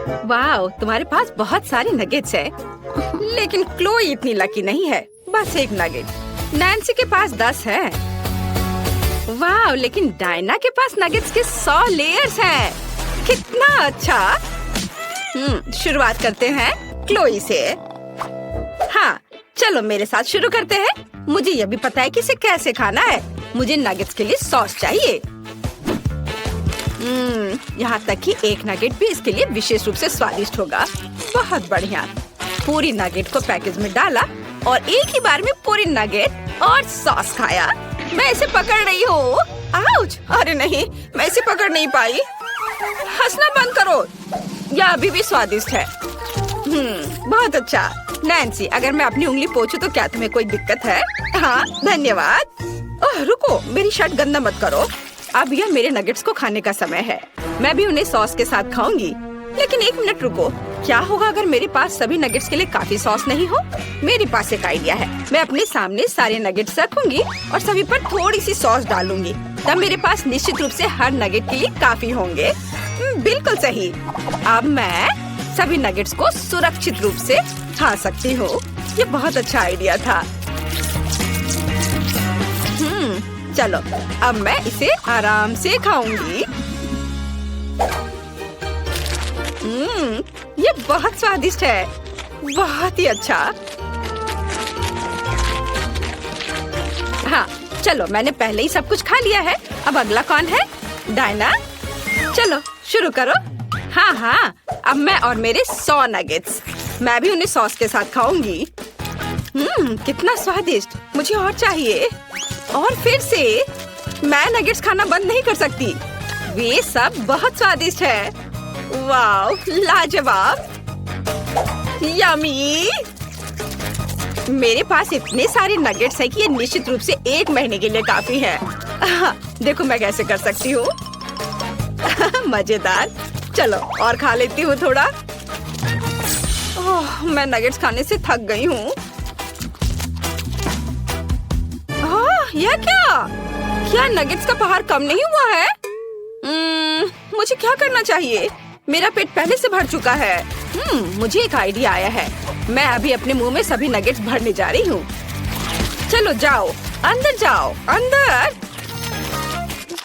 वाह, तुम्हारे पास बहुत सारी नगेट्स है, लेकिन क्लोई इतनी लकी नहीं है। बस एक नगेट। नैन्सी के पास 10 है। वाह, लेकिन डायना के पास नगेट्स के 100 लेयर्स हैं। कितना अच्छा। शुरुआत करते हैं क्लोई से। हाँ, चलो मेरे साथ शुरू करते हैं। मुझे यह भी पता है कि इसे कैसे खाना है। मुझे नगेट्स के लिए सॉस चाहिए। यहाँ तक कि एक नगेट भी इसके लिए विशेष रूप से स्वादिष्ट होगा। बहुत बढ़िया। पूरी नगेट को पैकेज में डाला और एक ही बार में पूरी नगेट और सॉस खाया। मैं इसे पकड़ रही हूँ। आउच! अरे नहीं, मैं इसे पकड़ नहीं पाई। हंसना बंद करो। यह अभी भी स्वादिष्ट है। बहुत अच्छा। नैन्सी, अगर मैं अपनी उंगली पोंछूं तो क्या तुम्हें कोई दिक्कत है? हाँ, धन्यवाद। ओह, रुको, मेरी शर्ट गंदा मत करो। अब यह मेरे नगेट्स को खाने का समय है। मैं भी उन्हें सॉस के साथ खाऊंगी। लेकिन एक मिनट रुको, क्या होगा अगर मेरे पास सभी नगेट्स के लिए काफी सॉस नहीं हो? मेरे पास एक आइडिया है। मैं अपने सामने सारे नगेट्स रखूंगी और सभी पर थोड़ी सी सॉस डालूंगी। तब मेरे पास निश्चित रूप से हर नगेट के लिए काफी होंगे। बिल्कुल सही। अब मैं सभी नगेट्स को सुरक्षित रूप से खा सकती हूँ। ये बहुत अच्छा आइडिया था। चलो, अब मैं इसे आराम से खाऊंगी। ये बहुत स्वादिष्ट है। बहुत ही अच्छा। हाँ, चलो, मैंने पहले ही सब कुछ खा लिया है। अब अगला कौन है? डायना। चलो शुरू करो। हाँ, अब मैं और मेरे 100 नगेट्स। मैं भी उन्हें सॉस के साथ खाऊंगी। कितना स्वादिष्ट। मुझे और चाहिए। और फिर से मैं नगेट्स खाना बंद नहीं कर सकती। वे सब बहुत स्वादिष्ट है। वाव, लाजवाब, यम्मी। मेरे पास इतने सारे नगेट्स हैं कि ये निश्चित रूप से 1 महीने के लिए काफी है। देखो मैं कैसे कर सकती हूँ। मजेदार। चलो और खा लेती हूँ थोड़ा। ओह, मैं नगेट्स खाने से थक गई हूँ। यह क्या नगेट्स का पहाड़ कम नहीं हुआ है? मुझे क्या करना चाहिए? मेरा पेट पहले से भर चुका है। मुझे एक आइडिया आया है। मैं अभी अपने मुंह में सभी नगेट्स भरने जा रही हूँ। चलो जाओ, अंदर जाओ, अंदर।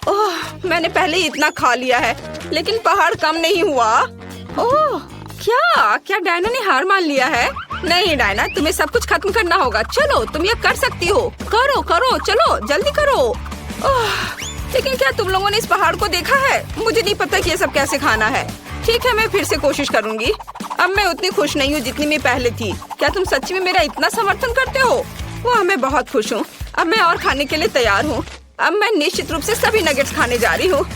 ओह, मैंने पहले ही इतना खा लिया है, लेकिन पहाड़ कम नहीं हुआ। ओह, क्या डायना ने हार मान लिया है? नहीं डायना, तुम्हें सब कुछ खत्म करना होगा। चलो, तुम ये कर सकती हो। करो, चलो जल्दी करो। ओह, लेकिन क्या तुम लोगों ने इस पहाड़ को देखा है? मुझे नहीं पता कि ये सब कैसे खाना है। ठीक है, मैं फिर से कोशिश करूंगी। अब मैं उतनी खुश नहीं हूँ जितनी मैं पहले थी। क्या तुम सच्ची में मेरा इतना समर्थन करते हो? वाह, मैं बहुत खुश हूँ। अब मैं और खाने के लिए तैयार हूँ। अब मैं निश्चित रूप से सभी नगेट्स खाने जा रही हूँ।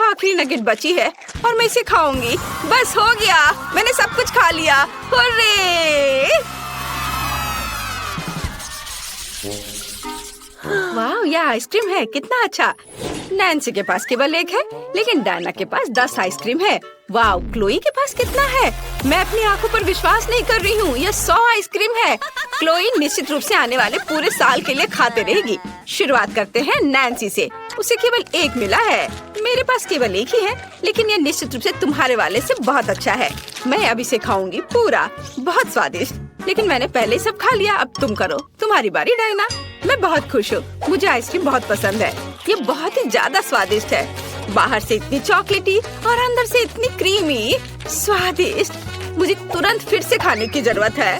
आखिरी नगेट बची है और मैं इसे खाऊंगी। बस हो गया, मैंने सब कुछ खा लिया। हुर्रे! वाह, यह आइसक्रीम है। कितना अच्छा। नैन्सी के पास केवल 1 है, लेकिन डायना के पास 10 आइसक्रीम है। वाह, क्लोई के पास कितना है? मैं अपनी आंखों पर विश्वास नहीं कर रही हूँ। यह 100 आइसक्रीम है। क्लोई निश्चित रूप से आने वाले पूरे साल के लिए खाते रहेगी। शुरुआत करते हैं नैन्सी से। उसे केवल 1 मिला है। मेरे पास केवल 1 ही है, लेकिन यह निश्चित रूप से तुम्हारे वाले से बहुत अच्छा है। मैं अब इसे खाऊंगी पूरा। बहुत स्वादिष्ट। लेकिन मैंने पहले सब खा लिया। अब तुम करो। तुम्हारी बारी डायना। मैं बहुत खुश हूँ। मुझे आइसक्रीम बहुत पसंद है। ये बहुत ही ज्यादा स्वादिष्ट है। बाहर से इतनी चॉकलेटी और अंदर से इतनी क्रीमी, स्वादिष्ट। मुझे तुरंत फिर से खाने की जरूरत है।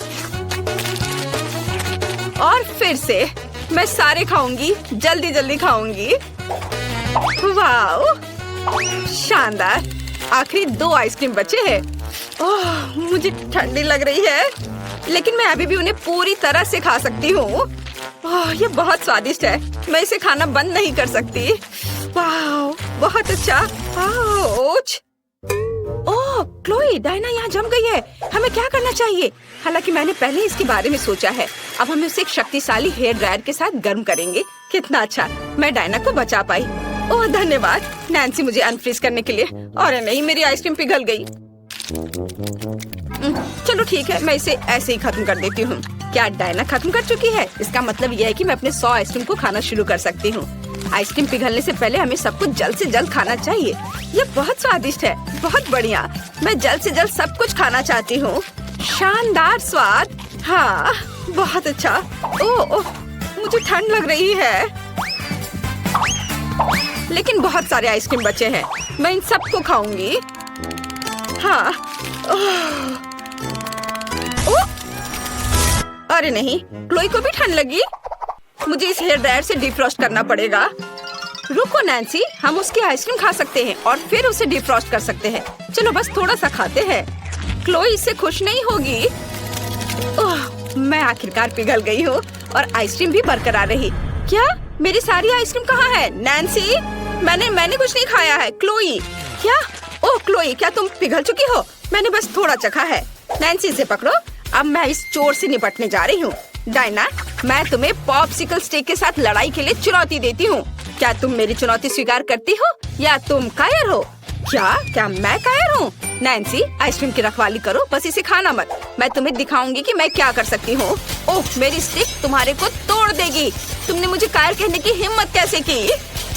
और फिर से मैं सारे खाऊंगी। जल्दी खाऊंगी। वाह, शानदार। आखिरी 2 आइसक्रीम बचे हैं। ओह, मुझे ठंडी लग रही है, लेकिन मैं अभी भी उन्हें पूरी तरह से खा सकती हूँ। ये बहुत स्वादिष्ट है। मैं इसे खाना बंद नहीं कर सकती। वाह, बहुत अच्छा। ओह, क्लोई, डायना यहाँ जम गई है। हमें क्या करना चाहिए? हालांकि मैंने पहले ही इसके बारे में सोचा है। अब हम उसे एक शक्तिशाली हेयर ड्रायर के साथ गर्म करेंगे। कितना अच्छा, मैं डायना को बचा पाई। ओह धन्यवाद नैन्सी, मुझे अनफ्रीज करने के लिए। और नहीं, मेरी आइसक्रीम पिघल गई। चलो ठीक है, मैं इसे ऐसे ही खत्म कर देती हूँ। क्या डायना खत्म कर चुकी है? इसका मतलब यह है कि मैं अपने 100 आइसक्रीम को खाना शुरू कर सकती हूँ। आइसक्रीम पिघलने से पहले हमें सब कुछ जल्द से जल्द खाना चाहिए। ये बहुत स्वादिष्ट है, बहुत बढ़िया। मैं जल्द से जल्द सब कुछ खाना चाहती हूँ। शानदार स्वाद। हाँ, बहुत अच्छा। ओह, मुझे ठंड लग रही है, लेकिन बहुत सारे आइसक्रीम बचे हैं। मैं इन सबको खाऊंगी। हाँ। ओह, अरे नहीं, क्लोई को भी ठंड लगी। मुझे इस हेयर ड्रायर से डिफ्रॉस्ट करना पड़ेगा। रुको नैन्सी, हम उसकी आइसक्रीम खा सकते हैं और फिर उसे डिफ्रॉस्ट कर सकते हैं। चलो बस थोड़ा सा खाते हैं। क्लोई इससे खुश नहीं होगी। ओह, मैं आखिरकार पिघल गई हूँ और आइसक्रीम भी बरकरार रही। क्या मेरी सारी आइसक्रीम कहाँ है? नैन्सी, मैंने कुछ नहीं खाया है। क्लोई, क्या? ओह क्लोई, क्या तुम पिघल चुकी हो? मैंने बस थोड़ा चखा है। नैन्सी, इसे पकड़ो। अब मैं इस चोर से निपटने जा रही हूँ। डायना, मैं तुम्हें पॉप्सिकल स्टिक के साथ लड़ाई के लिए चुनौती देती हूँ। क्या तुम मेरी चुनौती स्वीकार करती हो या तुम कायर हो? क्या मैं कायर हूँ? नैन्सी, आइसक्रीम की रखवाली करो, बस इसे खाना मत। मैं तुम्हें दिखाऊंगी कि मैं क्या कर सकती हूँ। ओह, मेरी स्टिक तुम्हारे को तोड़ देगी। तुमने मुझे कायर कहने की हिम्मत कैसे की?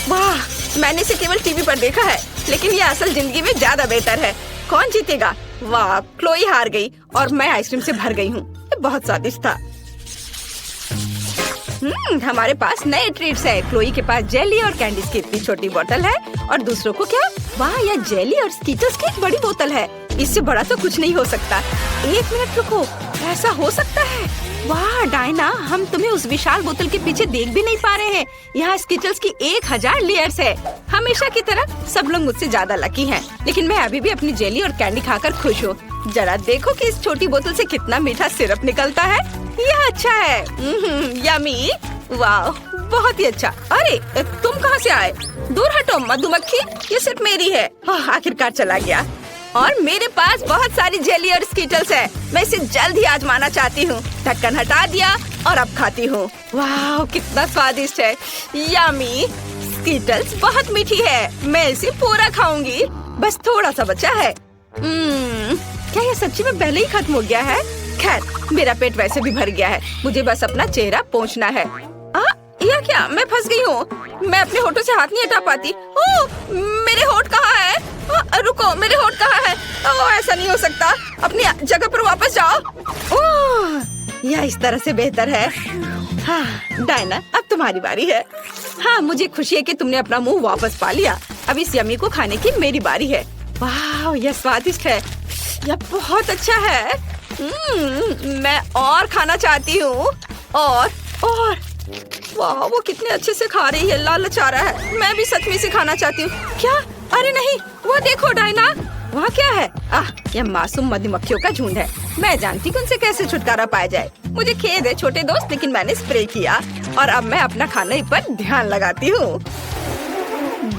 वाह, मैंने इसे केवल टीवी पर देखा है, लेकिन ये असल जिंदगी में ज्यादा बेहतर है। कौन जीतेगा? वाह, क्लोई हार गई और मैं आइसक्रीम से भर गई हूँ। ये बहुत स्वादिष्ट था। हमारे पास नए ट्रीट्स है। क्लोई के पास जेली और कैंडीज की इतनी छोटी बोतल है और दूसरों को क्या? वाह, यह जेली और स्कीटर्स की एक बड़ी बोतल है। इससे बड़ा तो कुछ नहीं हो सकता। एक मिनट रुको, ऐसा हो सकता है? वाह डायना, हम तुम्हें उस विशाल बोतल के पीछे देख भी नहीं पा रहे हैं। यहाँ स्कीटर्स की 1000 लेयर्स है। हमेशा की तरह सब लोग मुझसे ज्यादा लकी हैं, लेकिन मैं अभी भी अपनी जेली और कैंडी खाकर खुश हूँ। जरा देखो कि इस छोटी बोतल से कितना मीठा सिरप निकलता है। यह अच्छा है। यमी। वाह, बहुत ही अच्छा। अरे तुम कहाँ से आए? दूर हटो मधुमक्खी, ये सिर्फ मेरी है। आखिरकार चला गया। और मेरे पास बहुत सारी जेली और स्कीटल्स है। मैं इसे जल्द ही आजमाना चाहती हूँ। ढक्कन हटा दिया और अब खाती हूँ। वाह, कितना स्वादिष्ट है। यमी। स्कीटल्स बहुत मीठी है। मैं इसे पूरा खाऊंगी। बस थोड़ा सा बचा है। क्या ये सच्ची में पहले ही खत्म हो गया है? खैर, मेरा पेट वैसे भी भर गया है। मुझे बस अपना चेहरा पोंछना है। या क्या? मैं फंस गई हूँ। मैं अपने होठों से हाथ नहीं हटा पाती। ओह, मेरे होठ कहाँ है? रुको, मेरे होठ कहाँ है? ओह, ऐसा नहीं हो सकता। अपनी जगह पर वापस जाओ। ओह, यह इस तरह से बेहतर है। हाँ डायना, अब तुम्हारी बारी है। हाँ, मुझे खुशी है कि तुमने अपना मुंह वापस पा लिया। अब इस यम्मी को खाने की मेरी बारी है। वाह, यह स्वादिष्ट है। यह बहुत अच्छा है। मैं और खाना चाहती हूँ। और वाह, वो कितने अच्छे से खा रही है, लालच आ रहा है। मैं भी सच में इसे खाना चाहती हूँ। क्या? अरे नहीं, वो देखो डायना, वहाँ क्या है? यह मासूम मधुमक्खियों का झुंड है। मैं जानती हूँ उनसे कैसे छुटकारा पाया जाए। मुझे खेद है छोटे दोस्त, लेकिन मैंने स्प्रे किया और अब मैं अपना खाने पर ध्यान लगाती हूँ।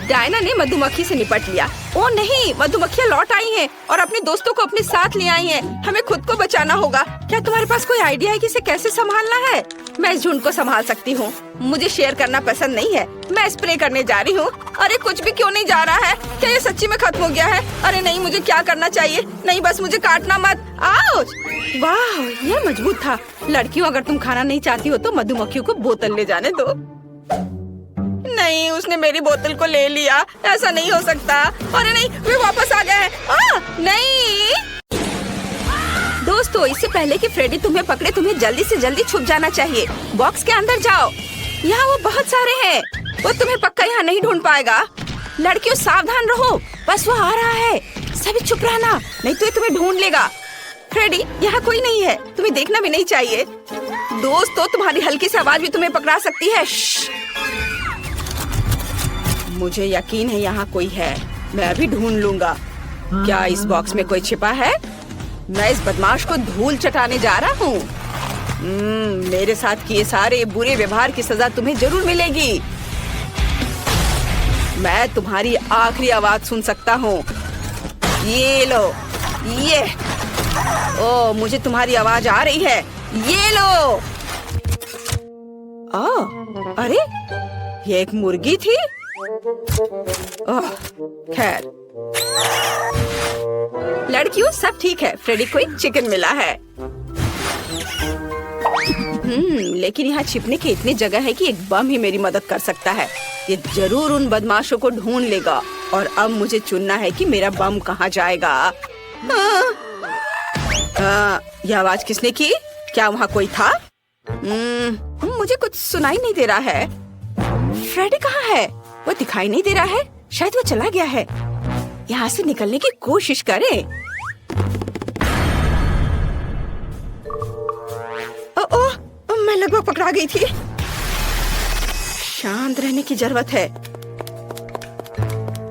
डायना ने मधुमक्खी से निपट लिया। ओ नहीं, मधुमक्खियाँ लौट आई हैं और अपने दोस्तों को अपने साथ ले आई हैं। हमें खुद को बचाना होगा। क्या तुम्हारे पास कोई आइडिया है कि इसे कैसे संभालना है? मैं इस झुंड को संभाल सकती हूँ। मुझे शेयर करना पसंद नहीं है। मैं स्प्रे करने जा रही हूँ। अरे कुछ भी क्यों नहीं जा रहा है? क्या ये सच्ची में खत्म हो गया है? अरे नहीं, मुझे क्या करना चाहिए? नहीं, बस मुझे काटना मत। आउच! वाह, यह मजबूत था। लड़कियों, अगर तुम खाना नहीं चाहती हो तो मधुमक्खियों को बोतल ले जाने दो। नहीं, उसने मेरी बोतल को ले लिया। ऐसा नहीं हो सकता। अरे नहीं, वे वापस आ गया है। नहीं दोस्तों, इससे पहले कि फ्रेडी तुम्हें पकड़े, तुम्हें जल्दी से जल्दी छुप जाना चाहिए। बॉक्स के अंदर जाओ। यहाँ वो बहुत सारे हैं। वो तुम्हें पक्का यहाँ नहीं ढूंढ पाएगा। लड़कियों, सावधान रहो, बस वो आ रहा है। सभी चुप रहना, नहीं तो ये तुम्हें ढूंढ लेगा। फ्रेडी, यहाँ कोई नहीं है। तुम्हें देखना भी नहीं चाहिए। दोस्तों, तुम्हारी हल्की सी आवाज भी तुम्हें पकड़ा सकती है। मुझे यकीन है यहाँ कोई है। मैं अभी ढूंढ लूंगा। क्या इस बॉक्स में कोई छिपा है? मैं इस बदमाश को धूल चटाने जा रहा हूँ। मेरे साथ किए सारे बुरे व्यवहार की सजा तुम्हें जरूर मिलेगी। मैं तुम्हारी आखिरी आवाज सुन सकता हूँ। ये लो, ये। ओ, मुझे तुम्हारी आवाज आ रही है। ये लो। अरे, ये एक मुर्गी थी। खैर, लड़कियों, सब ठीक है। फ्रेडी को एक चिकन मिला है। लेकिन यहाँ छिपने की इतनी जगह है कि एक बम ही मेरी मदद कर सकता है। ये जरूर उन बदमाशों को ढूंढ लेगा और अब मुझे चुनना है कि मेरा बम कहाँ जाएगा। ये आवाज किसने की? क्या वहाँ कोई था? मुझे कुछ सुनाई नहीं दे रहा है। फ्रेडी कहाँ है? वो दिखाई नहीं दे रहा है। शायद वो चला गया है। यहाँ से निकलने की कोशिश करें। मैं लगभग पकड़ा गई थी। शांत रहने की जरूरत है।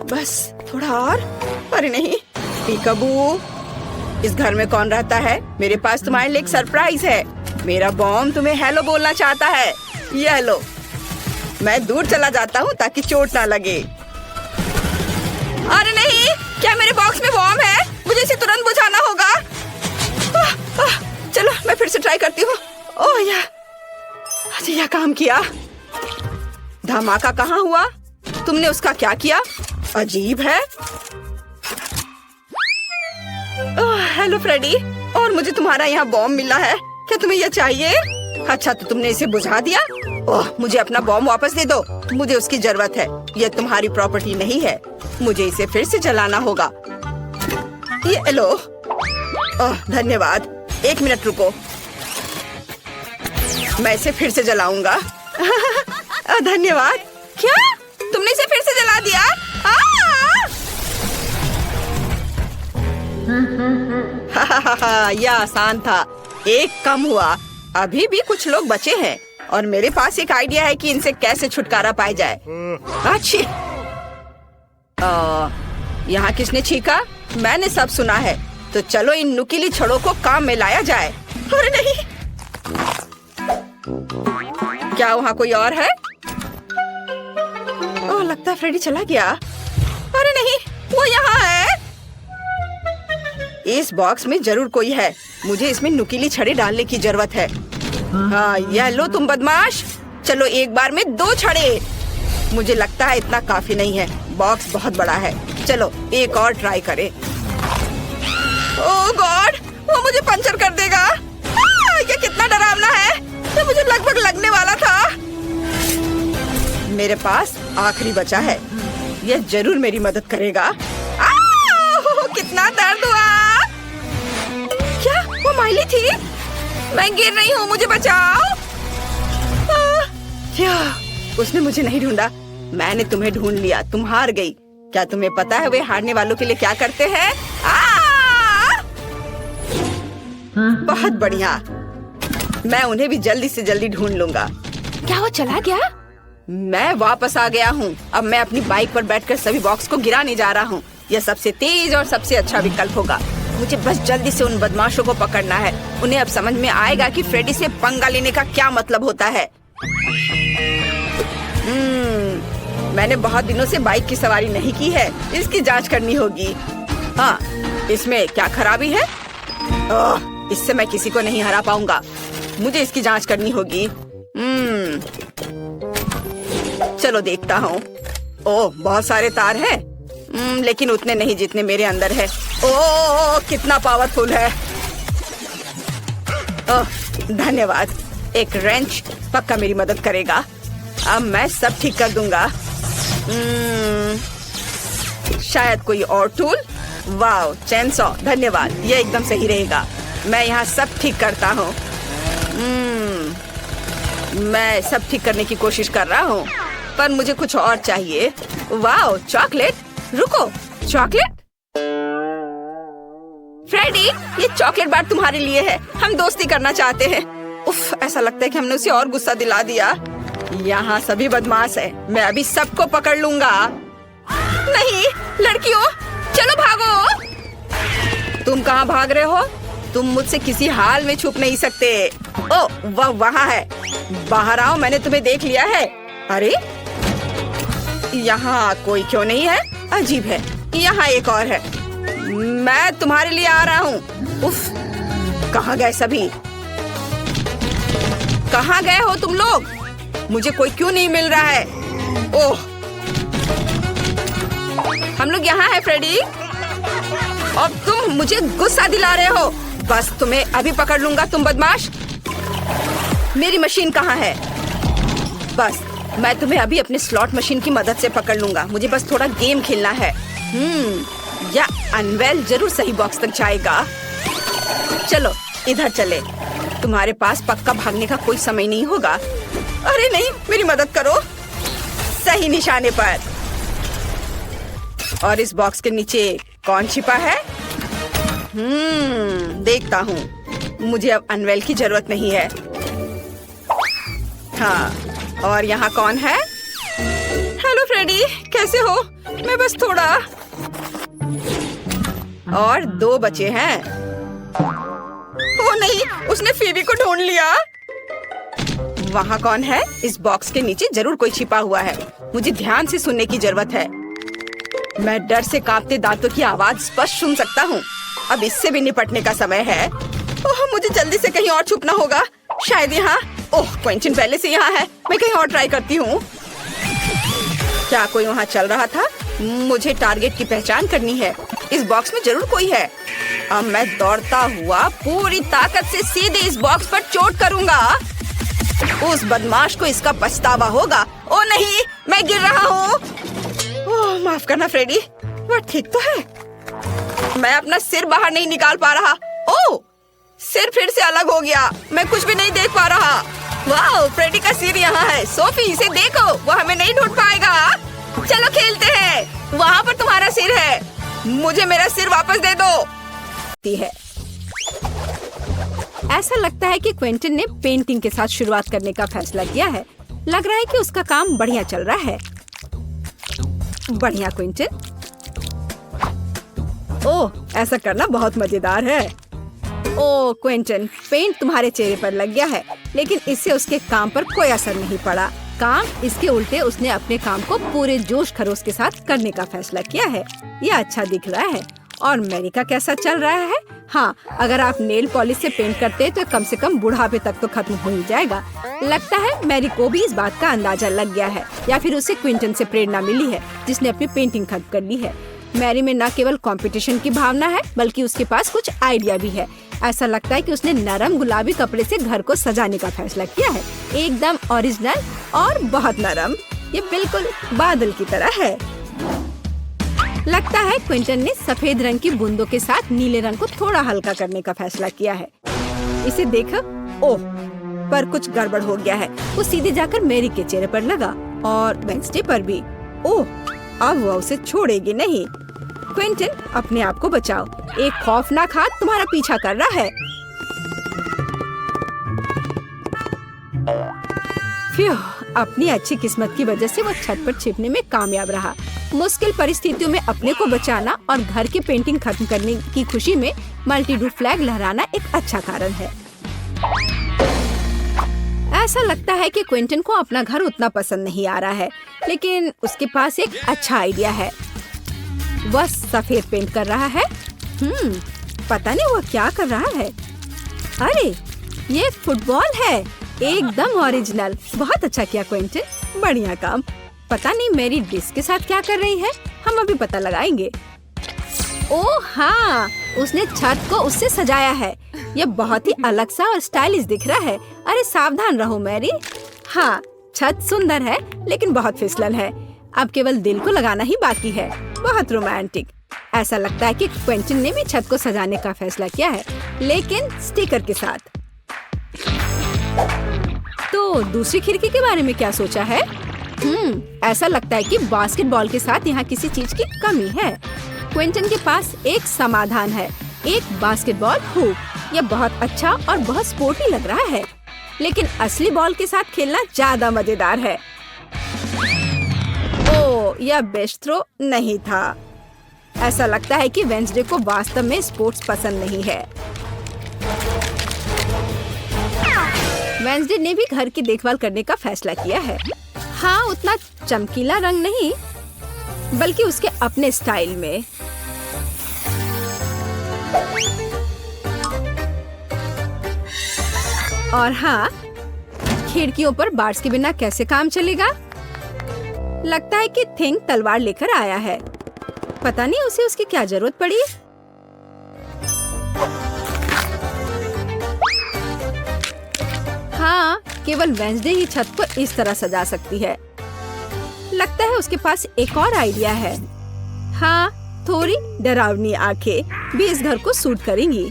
बस थोड़ा और। अरे नहीं, पीकाबू, इस घर में कौन रहता है? मेरे पास तुम्हारे लिए एक सरप्राइज है। मेरा बॉम्ब तुम्हें हेलो बोलना चाहता है। ये लो। मैं दूर चला जाता हूँ ताकि चोट ना लगे। अरे नहीं, क्या मेरे बॉक्स में बॉम्ब है? मुझे इसे तुरंत बुझाना होगा। चलो मैं फिर से ट्राई करती हूँ। ओह यार, यह काम किया। धमाका कहाँ हुआ? तुमने उसका क्या किया? अजीब है। हेलो फ्रेडी, और मुझे तुम्हारा यहाँ बॉम्ब मिला है। क्या तुम्हें यह चाहिए? अच्छा, तो तुमने इसे बुझा दिया। ओह, मुझे अपना बॉम्ब वापस दे दो। मुझे उसकी जरूरत है। यह तुम्हारी प्रॉपर्टी नहीं है। मुझे इसे फिर से जलाना होगा। ये लो। ओह, धन्यवाद। 1 मिनट रुको, मैं इसे फिर से जलाऊंगा। धन्यवाद। क्या तुमने इसे फिर से जला दिया? यह आसान था। 1 कम हुआ। अभी भी कुछ लोग बचे हैं और मेरे पास एक आइडिया है कि इनसे कैसे छुटकारा पाया जाए। अच्छी। यहाँ किसने छींका? मैंने सब सुना है। तो चलो इन नुकीली छड़ों को काम में लाया जाए। अरे नहीं, क्या वहाँ कोई और है? ओह, लगता है फ्रेडी चला गया। अरे नहीं, वो यहाँ है। इस बॉक्स में जरूर कोई है। मुझे इसमें नुकीली छड़े डालने की जरूरत है। हाँ, यह लो तुम बदमाश। चलो एक बार में 2 छड़े। मुझे लगता है इतना काफी नहीं है। बॉक्स बहुत बड़ा है। चलो एक और ट्राई करें। ओह गॉड, वो मुझे पंचर कर देगा। ये कितना डरावना है। ये मुझे लगभग लगने वाला था। मेरे पास आखिरी बचा है। यह जरूर मेरी मदद करेगा। कितना दर्द हुआ। क्या वो माइली थी? मैं गिर रही हूँ, मुझे बचाओ। क्या उसने मुझे नहीं ढूंढा? मैंने तुम्हें ढूंढ लिया। तुम हार गई। क्या तुम्हें पता है वे हारने वालों के लिए क्या करते हैं? बहुत बढ़िया। मैं उन्हें भी जल्दी से जल्दी ढूंढ लूंगा। क्या वो चला गया? मैं वापस आ गया हूँ। अब मैं अपनी बाइक पर बैठकर सभी बॉक्स को गिराने जा रहा हूँ। यह सबसे तेज और सबसे अच्छा विकल्प होगा। मुझे बस जल्दी से उन बदमाशों को पकड़ना है। उन्हें अब समझ में आएगा कि फ्रेडी से पंगा लेने का क्या मतलब होता है। मैंने बहुत दिनों से बाइक की सवारी नहीं की है। इसकी जांच करनी होगी। हाँ, इसमें क्या खराबी है? इससे मैं किसी को नहीं हरा पाऊंगा। मुझे इसकी जांच करनी होगी। चलो देखता हूँ। ओह, बहुत सारे तार हैं। लेकिन उतने नहीं जितने मेरे अंदर है। ओह, कितना पावरफुल है। ओह, धन्यवाद। एक रेंच पक्का मेरी मदद करेगा। अब मैं सब ठीक कर दूंगा। शायद कोई और टूल। वाओ, चेनसॉ, धन्यवाद। ये एकदम सही रहेगा। मैं यहाँ सब ठीक करता हूँ। मैं सब ठीक करने की कोशिश कर रहा हूँ, पर मुझे कुछ और चाहिए। Wow, chocolate. रुको, चॉकलेट? फ्रेडी, ये चॉकलेट बार तुम्हारे लिए है। हम दोस्ती करना चाहते हैं। उफ, ऐसा लगता है कि हमने उसे और गुस्सा दिला दिया। यहाँ सभी बदमाश है। मैं अभी सबको पकड़ लूंगा। नहीं, लड़कियों, चलो भागो। तुम कहाँ भाग रहे हो? तुम मुझसे किसी हाल में छुप नहीं सकते। ओह, वह वहाँ है। बाहर आओ, मैंने तुम्हें देख लिया है। अरे, यहाँ कोई क्यों नहीं है? अजीब है। यहाँ एक और है। मैं तुम्हारे लिए आ रहा हूँ। उफ, कहाँ गए सभी? कहाँ गए हो तुम लोग? मुझे कोई क्यों नहीं मिल रहा है? ओह, हम लोग यहाँ है फ्रेडी। और तुम मुझे गुस्सा दिला रहे हो। बस तुम्हें अभी पकड़ लूंगा, तुम बदमाश। मेरी मशीन कहाँ है? बस मैं तुम्हें अभी अपने स्लॉट मशीन की मदद से पकड़ लूंगा। मुझे बस थोड़ा गेम खेलना है। या अनवेल जरूर सही बॉक्स तक जाएगा। चलो इधर चले। तुम्हारे पास पक्का भागने का कोई समय नहीं होगा। अरे नहीं, मेरी मदद करो। सही निशाने पर। और इस बॉक्स के नीचे कौन छिपा है? देखता हूँ। मुझे अब अनवेल की जरूरत नहीं है। हाँ, और यहाँ कौन है? हेलो फ्रेडी, कैसे हो? मैं बस थोड़ा। और 2 बचे हैं। ओ नहीं, उसने फीबी को ढूंढ लिया। वहाँ कौन है? इस बॉक्स के नीचे जरूर कोई छिपा हुआ है। मुझे ध्यान से सुनने की जरूरत है। मैं डर से कांपते दांतों की आवाज स्पष्ट सुन सकता हूँ। अब इससे भी निपटने का समय है। ओह, मुझे जल्दी से कहीं और छुपना होगा। शायद यहाँ। ओह, क्विंटन पहले से यहाँ है। मैं कहीं और ट्राई करती हूँ। क्या कोई वहाँ चल रहा था? मुझे टारगेट की पहचान करनी है। इस बॉक्स में जरूर कोई है। अब मैं दौड़ता हुआ पूरी ताकत से सीधे इस बॉक्स पर चोट करूँगा। उस बदमाश को इसका पछतावा होगा। ओ नहीं, मैं गिर रहा हूँ। ओह, माफ करना फ्रेडी। वह ठीक तो है। मैं अपना सिर बाहर नहीं निकाल पा रहा। ओह, सिर फिर से अलग हो गया। मैं कुछ भी नहीं देख पा रहा। वाह, फ्रेडी का सिर यहाँ है। सोफी, इसे देखो। वो हमें नहीं ढूंढ पाएगा। चलो खेलते हैं। वहाँ पर तुम्हारा सिर है। मुझे मेरा सिर वापस दे दो। है। ऐसा लगता है कि क्विंटन ने पेंटिंग के साथ शुरुआत करने का फैसला किया है। लग रहा है कि उसका काम बढ़िया चल रहा है। बढ़िया क्विंटन। ओह, ऐसा करना बहुत मजेदार है। ओह क्विंटन, पेंट तुम्हारे चेहरे पर लग गया है, लेकिन इससे उसके काम पर कोई असर नहीं पड़ा। काम इसके उल्टे उसने अपने काम को पूरे जोश खरोश के साथ करने का फैसला किया है। यह अच्छा दिख रहा है। और मैरी का कैसा चल रहा है? हाँ, अगर आप नेल पॉलिश से पेंट करते तो कम से कम बुढ़ापे तक तो खत्म हो ही जाएगा। लगता है मैरी को भी इस बात का अंदाजा लग गया है, या फिर उसे क्विंटन से प्रेरणा मिली है, जिसने अपनी पेंटिंग खत्म कर ली है। मैरी में न केवल कंपटीशन की भावना है, बल्कि उसके पास कुछ आइडिया भी है। ऐसा लगता है कि उसने नरम गुलाबी कपड़े से घर को सजाने का फैसला किया है। एकदम ओरिजिनल और बहुत नरम। ये बिल्कुल बादल की तरह है। लगता है क्विंटन ने सफेद रंग की बूंदों के साथ नीले रंग को थोड़ा हल्का करने का फैसला किया है। इसे देखो। ओह, पर कुछ गड़बड़ हो गया है। वो सीधे जाकर मैरी के चेहरे पर लगा और वेंसडे पर भी। ओह, अब वो उसे छोड़ेगी नहीं। क्विंटन, अपने आप को बचाओ। एक खौफनाक हाथ तुम्हारा पीछा कर रहा है। फ्यू, अपनी अच्छी किस्मत की वजह से वो छत पर छिपने में कामयाब रहा। मुश्किल परिस्थितियों में अपने को बचाना और घर की पेंटिंग खत्म करने की खुशी में मल्टी रूफ फ्लैग लहराना एक अच्छा कारण है। ऐसा लगता है कि क्विंटन को अपना घर उतना पसंद नहीं आ रहा है, लेकिन उसके पास एक अच्छा आइडिया है। वह सफेद पेंट कर रहा है। पता नहीं वह क्या कर रहा है। अरे, ये फुटबॉल है। एकदम ओरिजिनल। बहुत अच्छा किया क्विंटन, बढ़िया काम। पता नहीं मेरी डिस्क के साथ क्या कर रही है। हम अभी पता लगाएंगे। ओह हाँ, उसने छत को उससे सजाया है। यह बहुत ही अलग सा और स्टाइलिश दिख रहा है। अरे सावधान रहो मैरी। हाँ, छत सुंदर है, लेकिन बहुत फिसलन है। अब केवल दिल को लगाना ही बाकी है। बहुत रोमांटिक। ऐसा लगता है कि क्विंटन ने भी छत को सजाने का फैसला किया है, लेकिन स्टिकर के साथ। तो दूसरी खिड़की के बारे में क्या सोचा है? ऐसा लगता है कि बास्केटबॉल के साथ यहाँ किसी चीज की कमी है। क्विंटन के पास एक समाधान है, एक बास्केटबॉल हुप। यह बहुत अच्छा और बहुत स्पोर्टी लग रहा है, लेकिन असली बॉल के साथ खेलना ज्यादा मजेदार है। ओह, यह बेस्ट थ्रो नहीं था। ऐसा लगता है कि वेंसडे को वास्तव में स्पोर्ट्स पसंद नहीं है। वेंसडे ने भी घर की देखभाल करने का फैसला किया है। हाँ, उतना चमकीला रंग नहीं, बल्कि उसके अपने स्टाइल में। और हाँ, खिड़कियों पर बार्स के बिना कैसे काम चलेगा? लगता है कि थिंग तलवार लेकर आया है। पता नहीं उसे उसकी क्या जरूरत पड़ी। हाँ, केवल वेंसडे ही छत को इस तरह सजा सकती है। लगता है उसके पास एक और आइडिया है। हाँ, थोड़ी डरावनी आंखें भी इस घर को सूट करेंगी।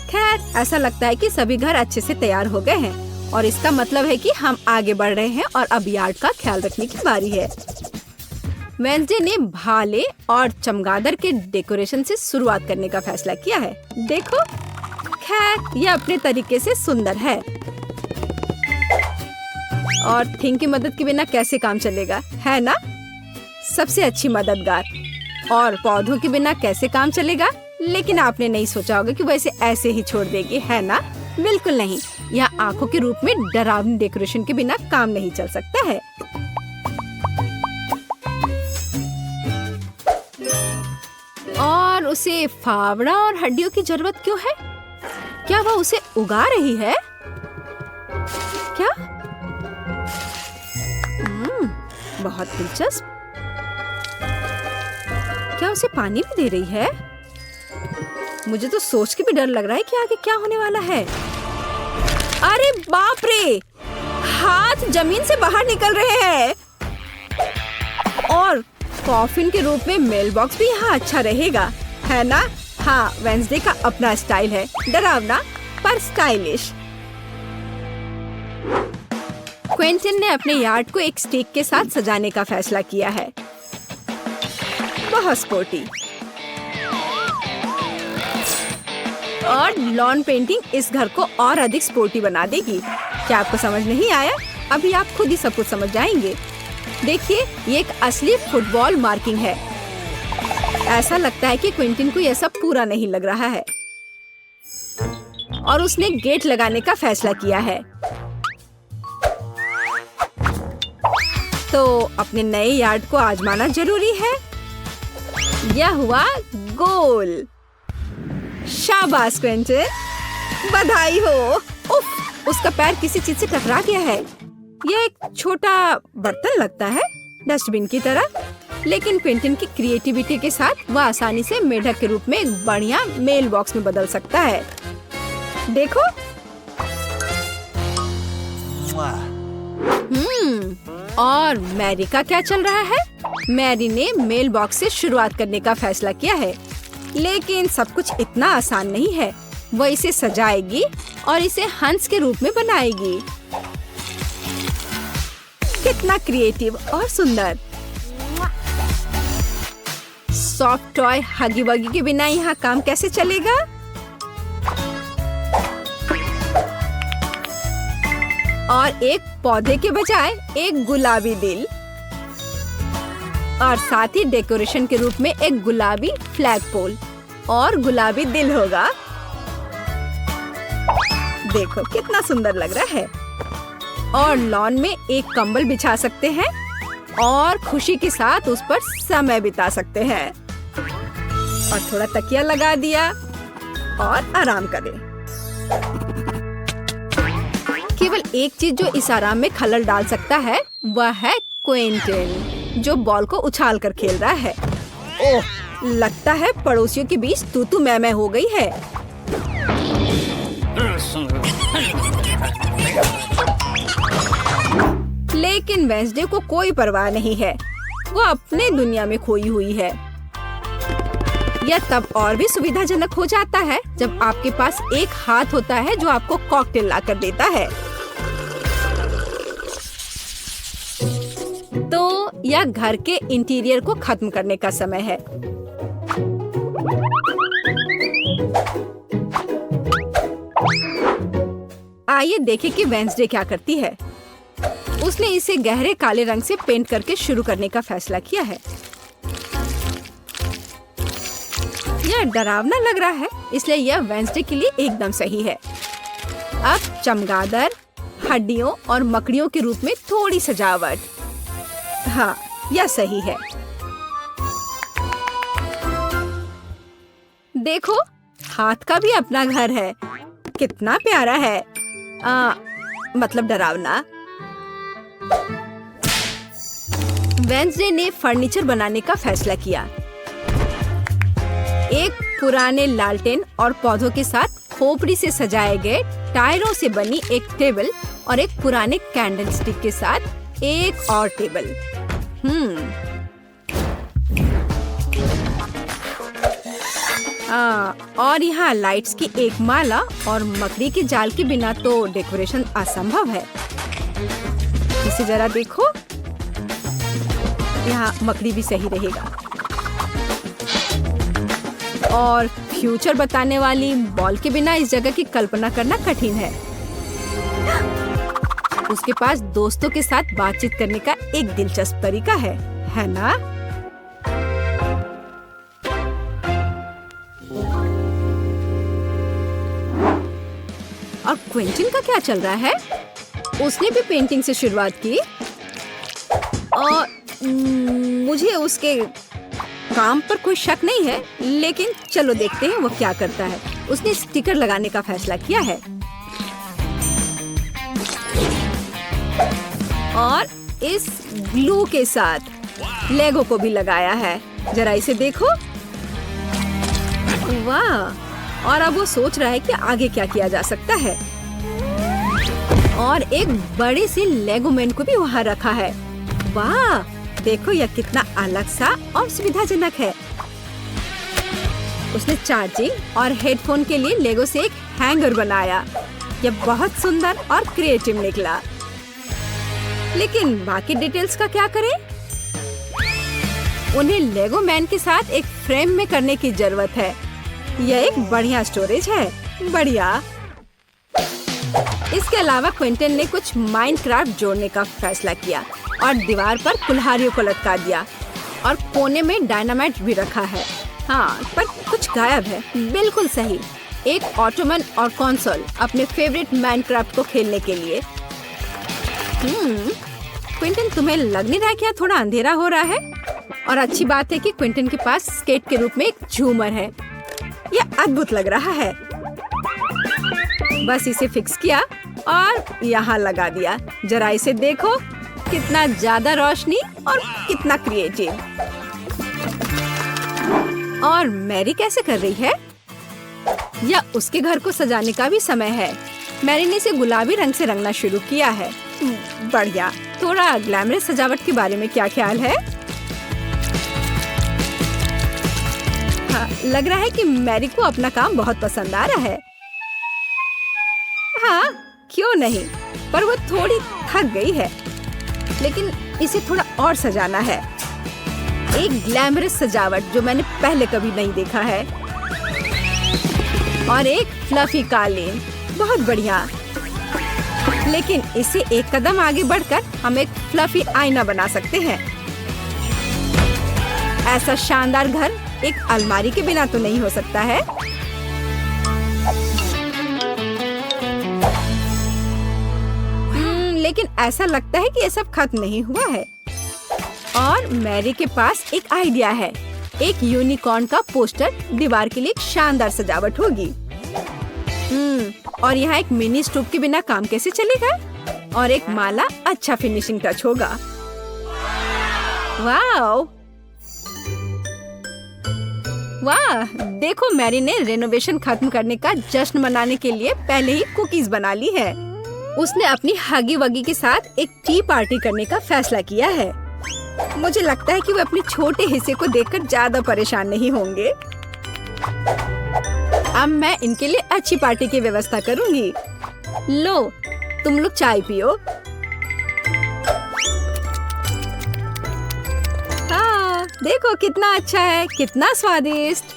खैर, ऐसा लगता है कि सभी घर अच्छे से तैयार हो गए हैं और इसका मतलब है कि हम आगे बढ़ रहे हैं और अब यार्ड का ख्याल रखने की बारी है। वेंसडे ने भाले और चमगादड़ के डेकोरेशन से शुरुआत करने का फैसला किया है। देखो, खैर यह अपने तरीके से सुंदर है और थिंग की मदद के बिना कैसे काम चलेगा, है ना? सबसे अच्छी मददगार। और पौधों के बिना कैसे काम चलेगा? लेकिन आपने नहीं सोचा होगा कि वैसे ऐसे ही छोड़ देगी, है ना? बिल्कुल नहीं। यह आंखों के रूप में डरावनी डेकोरेशन के बिना काम नहीं चल सकता है। और उसे फावड़ा और हड्डियों की जरूरत क्यों है? क्या वह उसे उगा रही है? क्या? बहुत दिलचस्प। क्या उसे पानी भी दे रही है? मुझे तो सोच के भी डर लग रहा है कि आगे क्या होने वाला है। अरे बाप रे! हाथ जमीन से बाहर निकल रहे हैं। और कॉफिन के रूप में मेल बॉक्स भी यहाँ अच्छा रहेगा, है ना? हाँ, वेंसडे का अपना स्टाइल है, डरावना पर स्टाइलिश। क्विंटन ने अपने यार्ड को एक स्टिक के साथ सजाने का फैसला किया है। बहुत स्पोर्टी। और लॉन पेंटिंग इस घर को और अधिक स्पोर्टी बना देगी। क्या आपको समझ नहीं आया? अभी आप खुद ही सब कुछ समझ जाएंगे। देखिए, ये एक असली फुटबॉल मार्किंग है। ऐसा लगता है कि क्विंटन को यह सब पूरा नहीं लग रहा है और उसने गेट लगाने का फैसला किया है। तो अपने नए यार्ड को आजमाना जरूरी है। यह हुआ गोल। शाबाश क्विंटन, बधाई हो। उफ, उसका पैर किसी चीज से टकरा गया है। यह एक छोटा बर्तन लगता है, डस्टबिन की तरह, लेकिन क्विंटन की क्रिएटिविटी के साथ वह आसानी से मेढक के रूप में एक बढ़िया मेल बॉक्स में बदल सकता है। देखो। और मैरी का क्या चल रहा है? मैरी ने मेल बॉक्स से शुरुआत करने का फैसला किया है, लेकिन सब कुछ इतना आसान नहीं है। वह इसे सजाएगी और इसे हंस के रूप में बनाएगी। कितना क्रिएटिव और सुंदर। सॉफ्ट टॉय हगी वगी के बिना यहाँ काम कैसे चलेगा? और एक पौधे के बजाय एक गुलाबी दिल, और साथ ही डेकोरेशन के रूप में एक गुलाबी फ्लैग पोल और गुलाबी दिल होगा। देखो कितना सुंदर लग रहा है। और लॉन में एक कंबल बिछा सकते हैं और खुशी के साथ उस पर समय बिता सकते हैं। और थोड़ा तकिया लगा दिया और आराम करें। केवल एक चीज जो इस आराम में खलल डाल सकता है वह है क्विंटन, जो बॉल को उछाल कर खेल रहा है। ओह, लगता है पड़ोसियों के बीच तू मैं हो गई है। लेकिन वेंसडे को कोई परवाह नहीं है। वो अपने दुनिया में खोई हुई है। यह तब और भी सुविधाजनक हो जाता है जब आपके पास एक हाथ होता है जो आपको कॉकटेल ला कर देता है। तो यह घर के इंटीरियर को खत्म करने का समय है। आइए देखें कि वेंसडे क्या करती है। उसने इसे गहरे काले रंग से पेंट करके शुरू करने का फैसला किया है। यह डरावना लग रहा है, इसलिए यह वेंसडे के लिए एकदम सही है। अब चमगादड़, हड्डियों और मकड़ियों के रूप में थोड़ी सजावट। हाँ, यह सही है। देखो, हाथ का भी अपना घर है। कितना प्यारा है। मतलब डरावना। वेंसडे ने फर्नीचर बनाने का फैसला किया। एक पुराने लालटेन और पौधों के साथ खोपड़ी से सजाए गए टायरों से बनी एक टेबल और एक पुराने कैंडल स्टिक के साथ एक और टेबल। और यहाँ लाइट्स की एक माला और मकड़ी के जाल के बिना तो डेकोरेशन असंभव है। इसे जरा देखो, यहाँ मकड़ी भी सही रहेगा। और फ्यूचर बताने वाली बॉल के बिना इस जगह की कल्पना करना कठिन है। उसके पास दोस्तों के साथ बातचीत करने का एक दिलचस्प तरीका है ना? और क्विंटन का क्या चल रहा है? उसने भी पेंटिंग से शुरुआत की और मुझे उसके काम पर कोई शक नहीं है, लेकिन चलो देखते हैं वो क्या करता है। उसने स्टिकर लगाने का फैसला किया है और इस ग्लू के साथ लेगो को भी लगाया है। जरा इसे देखो, वाह! और अब वो सोच रहा है कि आगे क्या किया जा सकता है। और एक बड़े से लेगो मैन को भी वहाँ रखा है। वाह! देखो यह कितना अलग सा और सुविधाजनक है। उसने चार्जिंग और हेडफोन के लिए लेगो से एक हैंगर बनाया। यह बहुत सुंदर और क्रिएटिव निकला। लेकिन बाकी डिटेल्स का क्या करें? उन्हें लेगो मैन के साथ एक फ्रेम में करने की जरूरत है। यह एक बढ़िया स्टोरेज है। बढ़िया। इसके अलावा क्विंटन ने कुछ माइनक्राफ्ट जोड़ने का फैसला किया और दीवार पर कुल्हाड़ियों को लटका दिया और कोने में डायनामाइट भी रखा है। हाँ, पर कुछ गायब है। बिल्कुल सही, एक ऑटोमन और कंसोल अपने फेवरेट माइनक्राफ्ट को खेलने के लिए। क्विंटन, तुम्हें लग नहीं रहा क्या थोड़ा अंधेरा हो रहा है? और अच्छी बात है कि क्विंटन के पास स्केट के रूप में एक झूमर है। यह अद्भुत लग रहा है। बस इसे फिक्स किया और यहाँ लगा दिया। जरा इसे देखो, कितना ज्यादा रोशनी और कितना क्रिएटिव। और मैरी कैसे कर रही है? या उसके घर को सजाने का भी समय है। मैरी ने इसे गुलाबी रंग से रंगना शुरू किया है। बढ़िया। थोड़ा ग्लैमरस सजावट के बारे में क्या ख्याल है? हाँ, लग रहा है कि मैरी को अपना काम बहुत पसंद आ रहा है। हाँ, क्यों नहीं, पर वो थोड़ी थक गई है। लेकिन इसे थोड़ा और सजाना है। एक ग्लैमरस सजावट जो मैंने पहले कभी नहीं देखा है। और एक फ्लफी कालीन, बहुत बढ़िया। लेकिन इसे एक कदम आगे बढ़कर हम एक फ्लफी आईना बना सकते हैं। ऐसा शानदार घर एक अलमारी के बिना तो नहीं हो सकता है। लेकिन ऐसा लगता है कि ये सब खत्म नहीं हुआ है। और मैरी के पास एक आइडिया है। एक यूनिकॉर्न का पोस्टर दीवार के लिए एक शानदार सजावट होगी। और यहाँ एक मिनी स्टोव के बिना काम कैसे चलेगा? और एक माला अच्छा फिनिशिंग टच होगा। वाह! वाह! देखो, मैरी ने रेनोवेशन खत्म करने का जश्न मनाने के लिए पहले ही कुकीज बना ली है। उसने अपनी हगी वगी के साथ एक टी पार्टी करने का फैसला किया है। मुझे लगता है कि वो अपने छोटे हिस्से को देखकर ज्यादा परेशान नहीं होंगे। अब मैं इनके लिए अच्छी पार्टी की व्यवस्था करूंगी। लो, तुम लोग चाय पियो। हाँ, देखो कितना अच्छा है, कितना स्वादिष्ट।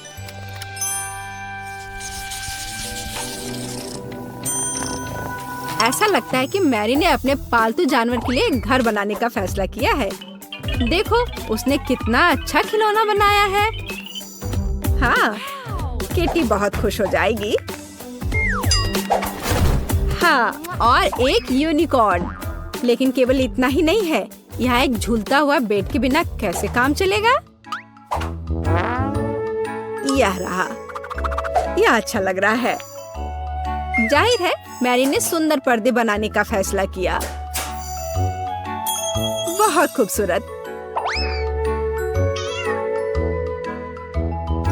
ऐसा लगता है कि मैरी ने अपने पालतू जानवर के लिए घर बनाने का फैसला किया है। देखो, उसने कितना अच्छा खिलौना बनाया है। हाँ, किटी बहुत खुश हो जाएगी। हाँ, और एक यूनिकॉर्न। लेकिन केवल इतना ही नहीं है। यहाँ एक झूलता हुआ बेड के बिना कैसे काम चलेगा? यह रहा। यह अच्छा लग रहा है। जाहिर है मैरी ने सुंदर पर्दे बनाने का फैसला किया। बहुत खूबसूरत।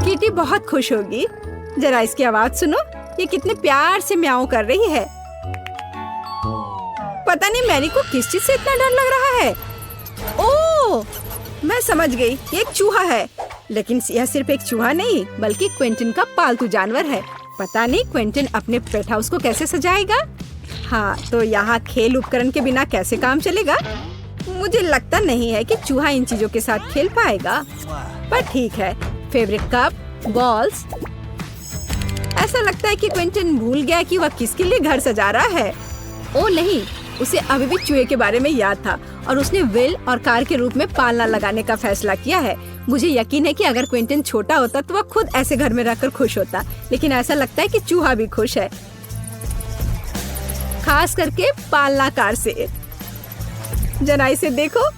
किटी बहुत खुश होगी। जरा इसकी आवाज सुनो, ये कितने प्यार से म्याऊं कर रही है। पता नहीं मैरी को किस चीज से इतना डर लग रहा है। ओह, मैं समझ गई, ये एक चूहा है। लेकिन यह सिर्फ एक चूहा नहीं बल्कि क्विंटन का पालतू जानवर है। पता नहीं क्विंटन अपने पेट हाउस को कैसे सजाएगा। हाँ, तो यहाँ खेल उपकरण के बिना कैसे काम चलेगा? मुझे लगता नहीं है कि चूहा इन चीजों के साथ खेल पाएगा, पर ठीक है। Favourite cup, balls. ऐसा लगता है कि क्विंटन भूल गया कि वह किसके लिए घर सजा रहा है। ओ नहीं, उसे अभी भी चूहे के बारे में याद था और उसने विल और कार के रूप में पालना लगाने का फैसला किया है। मुझे यकीन है कि अगर क्विंटन छोटा होता तो वह खुद ऐसे घर में रहकर खुश होता, लेकिन ऐसा लगता है कि चूहा भी खुश है, खास करके पालना कार से। जना इसे देखो।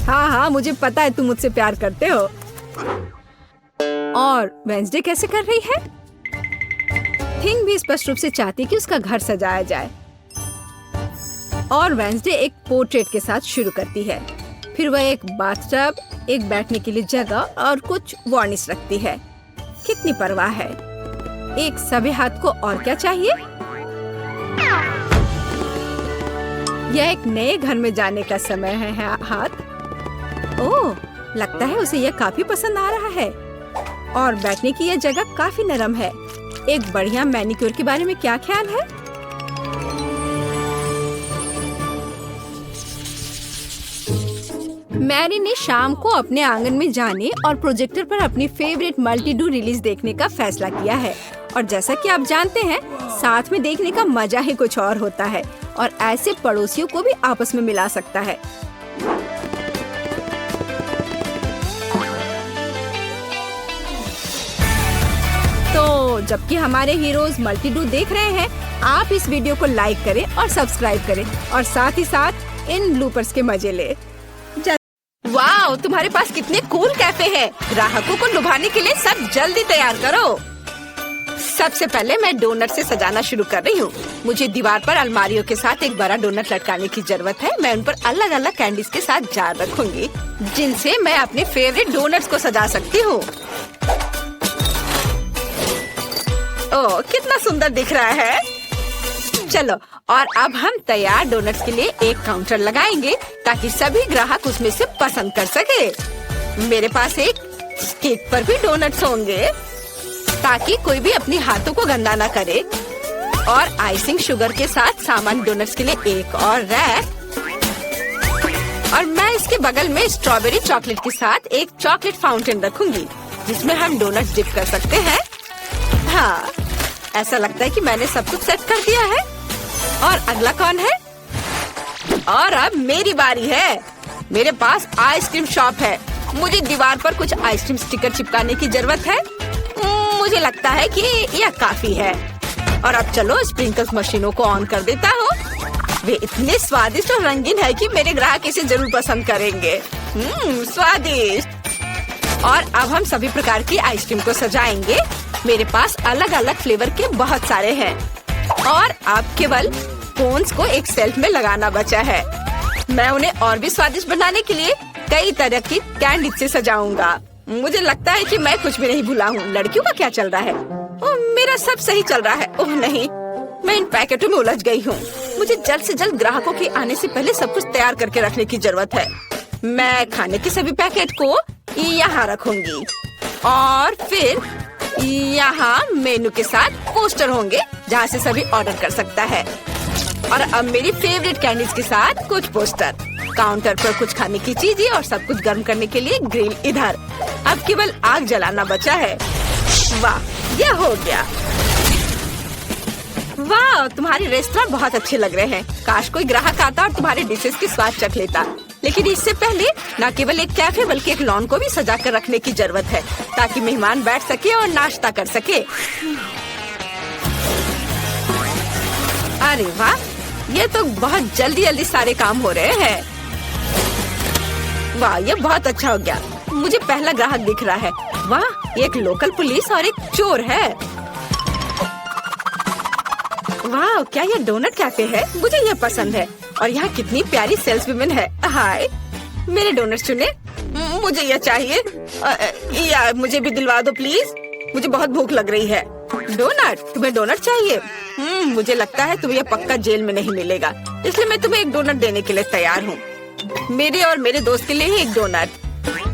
हाँ हाँ, मुझे पता है तुम मुझसे प्यार करते हो। और वेंसडे कैसे कर रही है? थिंग भी स्पष्ट रूप से चाहती कि उसका घर सजाया जाए और वेंसडे एक पोर्ट्रेट के साथ शुरू करती है। फिर वह एक बाथटब, एक बैठने के लिए जगह और कुछ वार्निश रखती है। कितनी परवाह है। एक सभी हाथ को और क्या चाहिए? यह एक नए घर में जाने का समय है हाथ। ओह, लगता है उसे यह काफी पसंद आ रहा है और बैठने की यह जगह काफी नरम है। एक बढ़िया मैनिक्योर के बारे में क्या ख्याल है? मैरी ने शाम को अपने आंगन में जाने और प्रोजेक्टर पर अपनी फेवरेट मल्टी-डू रिलीज देखने का फैसला किया है। और जैसा कि आप जानते हैं, साथ में देखने का मजा ही कुछ और होता है और ऐसे पड़ोसियों को भी आपस में मिला सकता है। तो जबकि हमारे हीरोज मल्टी-डू देख रहे हैं, आप इस वीडियो को लाइक करें और सब्सक्राइब करें और साथ ही साथ इन ब्लूपर्स के मजे ले। वाओ, तुम्हारे पास कितने कूल कैफे हैं। ग्राहकों को लुभाने के लिए सब जल्दी तैयार करो। सबसे पहले मैं डोनट से सजाना शुरू कर रही हूँ। मुझे दीवार पर अलमारियों के साथ एक बड़ा डोनट लटकाने की जरूरत है। मैं उन पर अलग अलग कैंडीज के साथ जार रखूंगी, जिनसे मैं अपने फेवरेट डोनट्स को सजा सकती हूँ। ओह, कितना सुंदर दिख रहा है। चलो, और अब हम तैयार डोनट्स के लिए एक काउंटर लगाएंगे ताकि सभी ग्राहक उसमें से पसंद कर सके। मेरे पास एक केक पर भी डोनट्स होंगे ताकि कोई भी अपने हाथों को गंदा ना करे। और आइसिंग शुगर के साथ सामान डोनट्स के लिए एक और रैक। और मैं इसके बगल में स्ट्रॉबेरी चॉकलेट के साथ एक चॉकलेट फाउंटेन रखूंगी, जिसमें हम डोनट्स डिप कर सकते हैं। हाँ, ऐसा लगता है कि मैंने सब कुछ सेट कर दिया है। और अगला कौन है? और अब मेरी बारी है। मेरे पास आइसक्रीम शॉप है। मुझे दीवार पर कुछ आइसक्रीम स्टिकर चिपकाने की जरूरत है। मुझे लगता है कि यह काफी है। और अब चलो स्प्रिंकल्स मशीनों को ऑन कर देता हूँ। वे इतने स्वादिष्ट और रंगीन है कि मेरे ग्राहक इसे जरूर पसंद करेंगे। स्वादिष्ट। और अब हम सभी प्रकार की आइसक्रीम को सजाएंगे। मेरे पास अलग अलग फ्लेवर के बहुत सारे हैं और अब केवल कोन्स को एक शेल्फ में लगाना बचा है। मैं उन्हें और भी स्वादिष्ट बनाने के लिए कई तरह की कैंडी से सजाऊंगा। मुझे लगता है कि मैं कुछ भी नहीं भूला हूँ। लड़कियों का क्या चल रहा है? ओह, मेरा सब सही चल रहा है। ओह नहीं, मैं इन पैकेटों में उलझ गई हूँ। मुझे जल्द से जल्द ग्राहकों के आने से पहले सब कुछ तैयार करके रखने की जरूरत है। मैं खाने के सभी पैकेट को यहाँ रखूंगी और फिर यहाँ मेनू के साथ पोस्टर होंगे जहाँ से सभी ऑर्डर कर सकता है। और अब मेरी फेवरेट कैंडीज के साथ कुछ पोस्टर। काउंटर पर कुछ खाने की चीजें और सब कुछ गर्म करने के लिए ग्रिल इधर। अब केवल आग जलाना बचा है। वाह, यह हो गया। वाह, तुम्हारे रेस्टोरेंट बहुत अच्छे लग रहे हैं। काश कोई ग्राहक आता और तुम्हारे डिशेस की स्वाद चख लेता। लेकिन इससे पहले न केवल एक कैफे बल्कि एक लॉन को भी सजा कर रखने की जरूरत है ताकि मेहमान बैठ सके और नाश्ता कर सके। अरे वाह, ये तो बहुत जल्दी जल्दी सारे काम हो रहे हैं। वाह, ये बहुत अच्छा हो गया। मुझे पहला ग्राहक दिख रहा है। वाह, एक लोकल पुलिस और एक चोर है। वाह, क्या ये डोनट कैफे है? मुझे ये पसंद है। और यहाँ कितनी प्यारी सेल्सवुमन है। हाय, मेरे डोनट चुने। मुझे यह चाहिए। या मुझे भी दिलवा दो प्लीज, मुझे बहुत भूख लग रही है। डोनट? तुम्हें डोनट चाहिए? मुझे लगता है तुम्हें यह पक्का जेल में नहीं मिलेगा, इसलिए मैं तुम्हें एक डोनट देने के लिए तैयार हूँ। मेरे और मेरे दोस्त के लिए ही एक डोनट।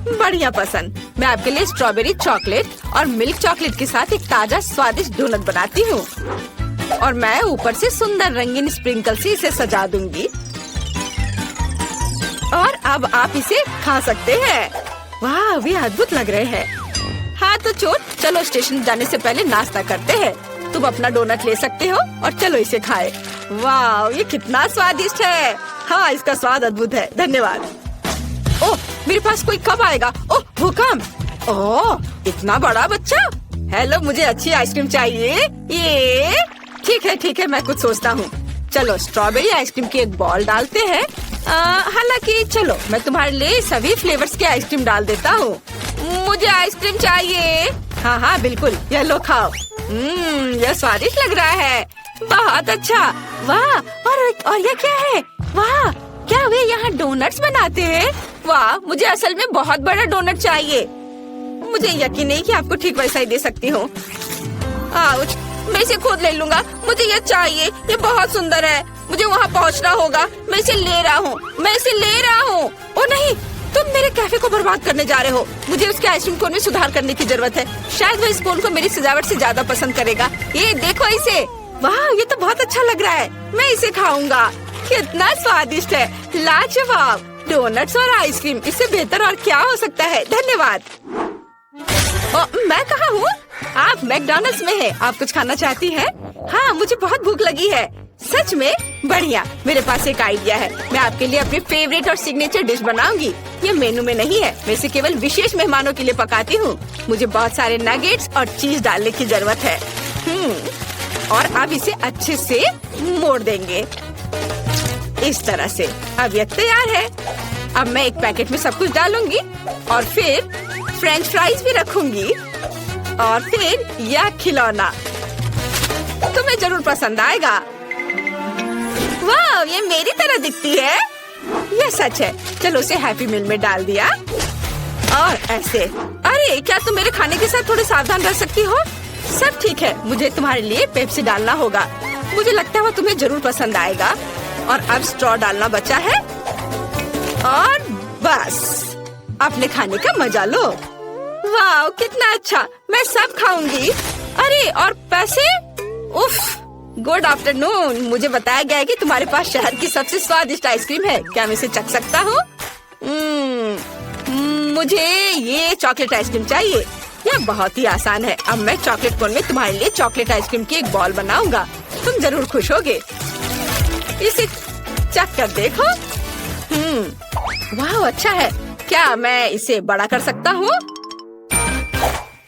बढ़िया पसंद। मैं आपके लिए स्ट्रॉबेरी चॉकलेट और मिल्क चॉकलेट के साथ एक ताजा स्वादिष्ट डोनट बनाती हूँ, और मैं ऊपर से सुंदर रंगीन स्प्रिंकल से इसे सजा दूंगी। और अब आप इसे खा सकते हैं। वाह, वे अद्भुत लग रहे हैं। हाँ तो चलो स्टेशन जाने से पहले नाश्ता करते हैं। तुम अपना डोनट ले सकते हो और चलो इसे खाएं। वाह, ये कितना स्वादिष्ट है। हाँ, इसका स्वाद अद्भुत है। धन्यवाद। ओह, मेरे पास कोई कब आएगा? ओह, भूकंप। ओह, इतना बड़ा बच्चा। हेलो, मुझे अच्छी आइसक्रीम चाहिए। ये ठीक है, मैं कुछ सोचता हूँ। चलो स्ट्रॉबेरी आइसक्रीम की एक बॉल डालते हैं। हालांकि चलो मैं तुम्हारे लिए सभी फ्लेवर्स के आइसक्रीम डाल देता हूँ। मुझे आइसक्रीम चाहिए। हाँ बिल्कुल, यह लो खाओ। यह स्वादिष्ट लग रहा है। बहुत अच्छा। वाह, और यह क्या है? वाह, क्या वे यहाँ डोनट्स बनाते हैं? वाह, मुझे असल में बहुत बड़ा डोनट चाहिए। मुझे यकीन नहीं कि आपको ठीक वैसा ही दे सकती हूँ। आउच, मैं इसे खुद ले लूंगा। मुझे ये चाहिए, ये बहुत सुंदर है। मुझे वहाँ पहुँचना होगा। मैं इसे ले रहा हूँ। ओ नहीं, तुम मेरे कैफे को बर्बाद करने जा रहे हो। मुझे उसके आइसक्रीम कोन में सुधार करने की जरूरत है। शायद वो इस कोन को मेरी सजावट से ज्यादा पसंद करेगा। ये देखो इसे। वाह, ये तो बहुत अच्छा लग रहा है। मैं इसे खाऊंगा। कितना स्वादिष्ट है। लाजवाब। डोनट्स और आइसक्रीम, इससे बेहतर और क्या हो सकता है। धन्यवाद। मैं कहाँ हूँ? आप मैकडॉनल्ड्स में हैं। आप कुछ खाना चाहती हैं? हाँ, मुझे बहुत भूख लगी है। सच में? बढ़िया। मेरे पास एक आइडिया है। मैं आपके लिए अपनी फेवरेट और सिग्नेचर डिश बनाऊंगी। ये मेनू में नहीं है। मैं इसे केवल विशेष मेहमानों के लिए पकाती हूँ। मुझे बहुत सारे नगेट्स और चीज डालने की जरूरत है। और अब इसे अच्छे से मोड़ देंगे इस तरह से। अब ये तैयार है। अब मैं एक पैकेट में सब कुछ डालूंगी और फिर फ्रेंच फ्राइज भी रखूंगी और फिर यह खिलौना तुम्हें जरूर पसंद आएगा। वाह, ये मेरी तरह दिखती है। यह सच है। चलो उसे हैप्पी मील में डाल दिया और ऐसे। अरे, क्या तुम मेरे खाने के साथ थोड़े सावधान रह सकती हो? सब ठीक है। मुझे तुम्हारे लिए पेप्सी डालना होगा। मुझे लगता है वो तुम्हें जरूर पसंद आएगा। और अब स्ट्रॉ डालना बचा है और बस अपने खाने का मजा लो। वाह, कितना अच्छा। मैं सब खाऊंगी। अरे, और पैसे? उफ, गुड आफ्टरनून। मुझे बताया गया है कि तुम्हारे पास शहर की सबसे स्वादिष्ट आइसक्रीम है। क्या मैं इसे चख सकता हूँ? मुझे ये चॉकलेट आइसक्रीम चाहिए। यह बहुत ही आसान है। अब मैं चॉकलेट कोन में तुम्हारे लिए चॉकलेट आइसक्रीम की एक बॉल बनाऊंगा। तुम जरूर खुश होगे। इसे चख कर देखो। वाह, अच्छा है। क्या मैं इसे बड़ा कर सकता हूँ?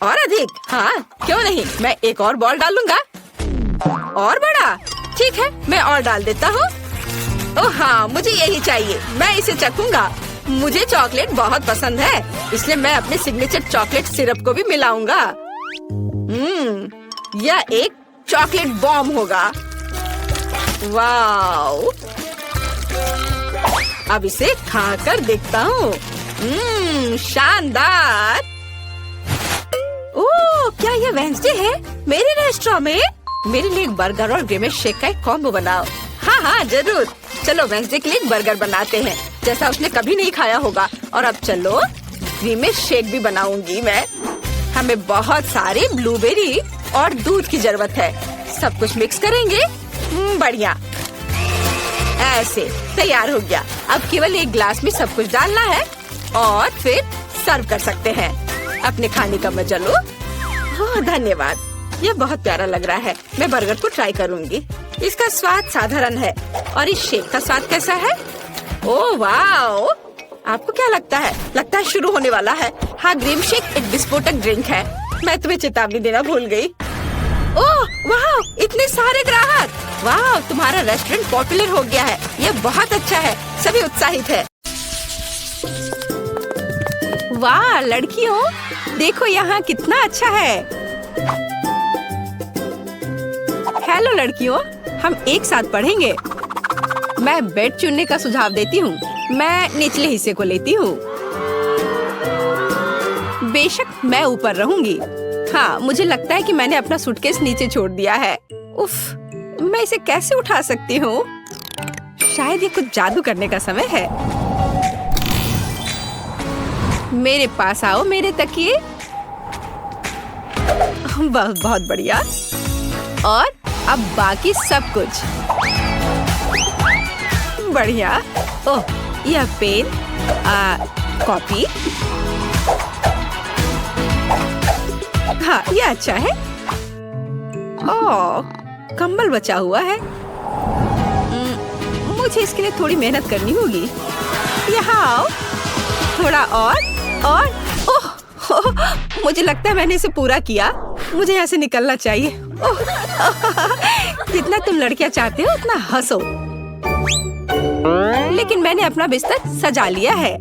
और अधिक? हाँ, क्यों नहीं। मैं एक और बॉल डालूंगा। और बड़ा? ठीक है, मैं और डाल देता हूँ। ओह हाँ, मुझे यही चाहिए। मैं इसे चखूंगा। मुझे चॉकलेट बहुत पसंद है, इसलिए मैं अपने सिग्नेचर चॉकलेट सिरप को भी मिलाऊंगा। यह एक चॉकलेट बॉम्ब होगा। वाओ, अब इसे खाकर देखता हूँ। शानदार। ओह, क्या यह वेंसडे है? मेरे रेस्टोरेंट में मेरे लिए एक बर्गर और ग्रेमेश शेक का एक कॉम्बो बनाओ। हाँ जरूर। चलो वेंसडे के लिए एक बर्गर बनाते हैं, जैसा उसने कभी नहीं खाया होगा। और अब चलो ग्रेमेश शेक भी बनाऊंगी मैं। हमें बहुत सारे ब्लूबेरी और दूध की जरूरत है। सब कुछ मिक्स करेंगे। बढ़िया, ऐसे तैयार हो गया। अब केवल एक ग्लास में सब कुछ डालना है और फिर सर्व कर सकते हैं। अपने खाने का मजा लो। हाँ, धन्यवाद। यह बहुत प्यारा लग रहा है। मैं बर्गर को ट्राई करूंगी। इसका स्वाद साधारण है। और इस शेक का स्वाद कैसा है? ओह वाओ, आपको क्या लगता है? लगता है शुरू होने वाला है। हाँ, ग्रीम शेक एक विस्फोटक ड्रिंक है। मैं तुम्हें चेतावनी देना भूल गई। ओह वाओ, इतने सारे ग्राहक। वाह, तुम्हारा रेस्टोरेंट पॉपुलर हो गया है। यह बहुत अच्छा है। सभी उत्साहित है। वाह लड़कियों, देखो यहाँ कितना अच्छा है। हेलो लड़कियों, हम एक साथ पढ़ेंगे। मैं बेड चुनने का सुझाव देती हूँ। मैं निचले हिस्से को लेती हूँ। बेशक मैं ऊपर रहूंगी। हाँ, मुझे लगता है कि मैंने अपना सूटकेस नीचे छोड़ दिया है। उफ, मैं इसे कैसे उठा सकती हूँ? शायद ये कुछ जादू करने का समय है। मेरे पास आओ मेरे तकिए। बहुत बढ़िया। और अब बाकी सब कुछ बढ़िया। ओह, यह पेन, कॉपी। हाँ, यह अच्छा है। ओह, कंबल बचा हुआ है। मुझे इसके लिए थोड़ी मेहनत करनी होगी। यहाँ आओ, थोड़ा और ओह, मुझे लगता है मैंने इसे पूरा किया। मुझे यहाँ से निकलना चाहिए। ओह, जितना तुम लड़कियाँ चाहते हो उतना हंसो। लेकिन मैंने अपना बिस्तर सजा लिया है।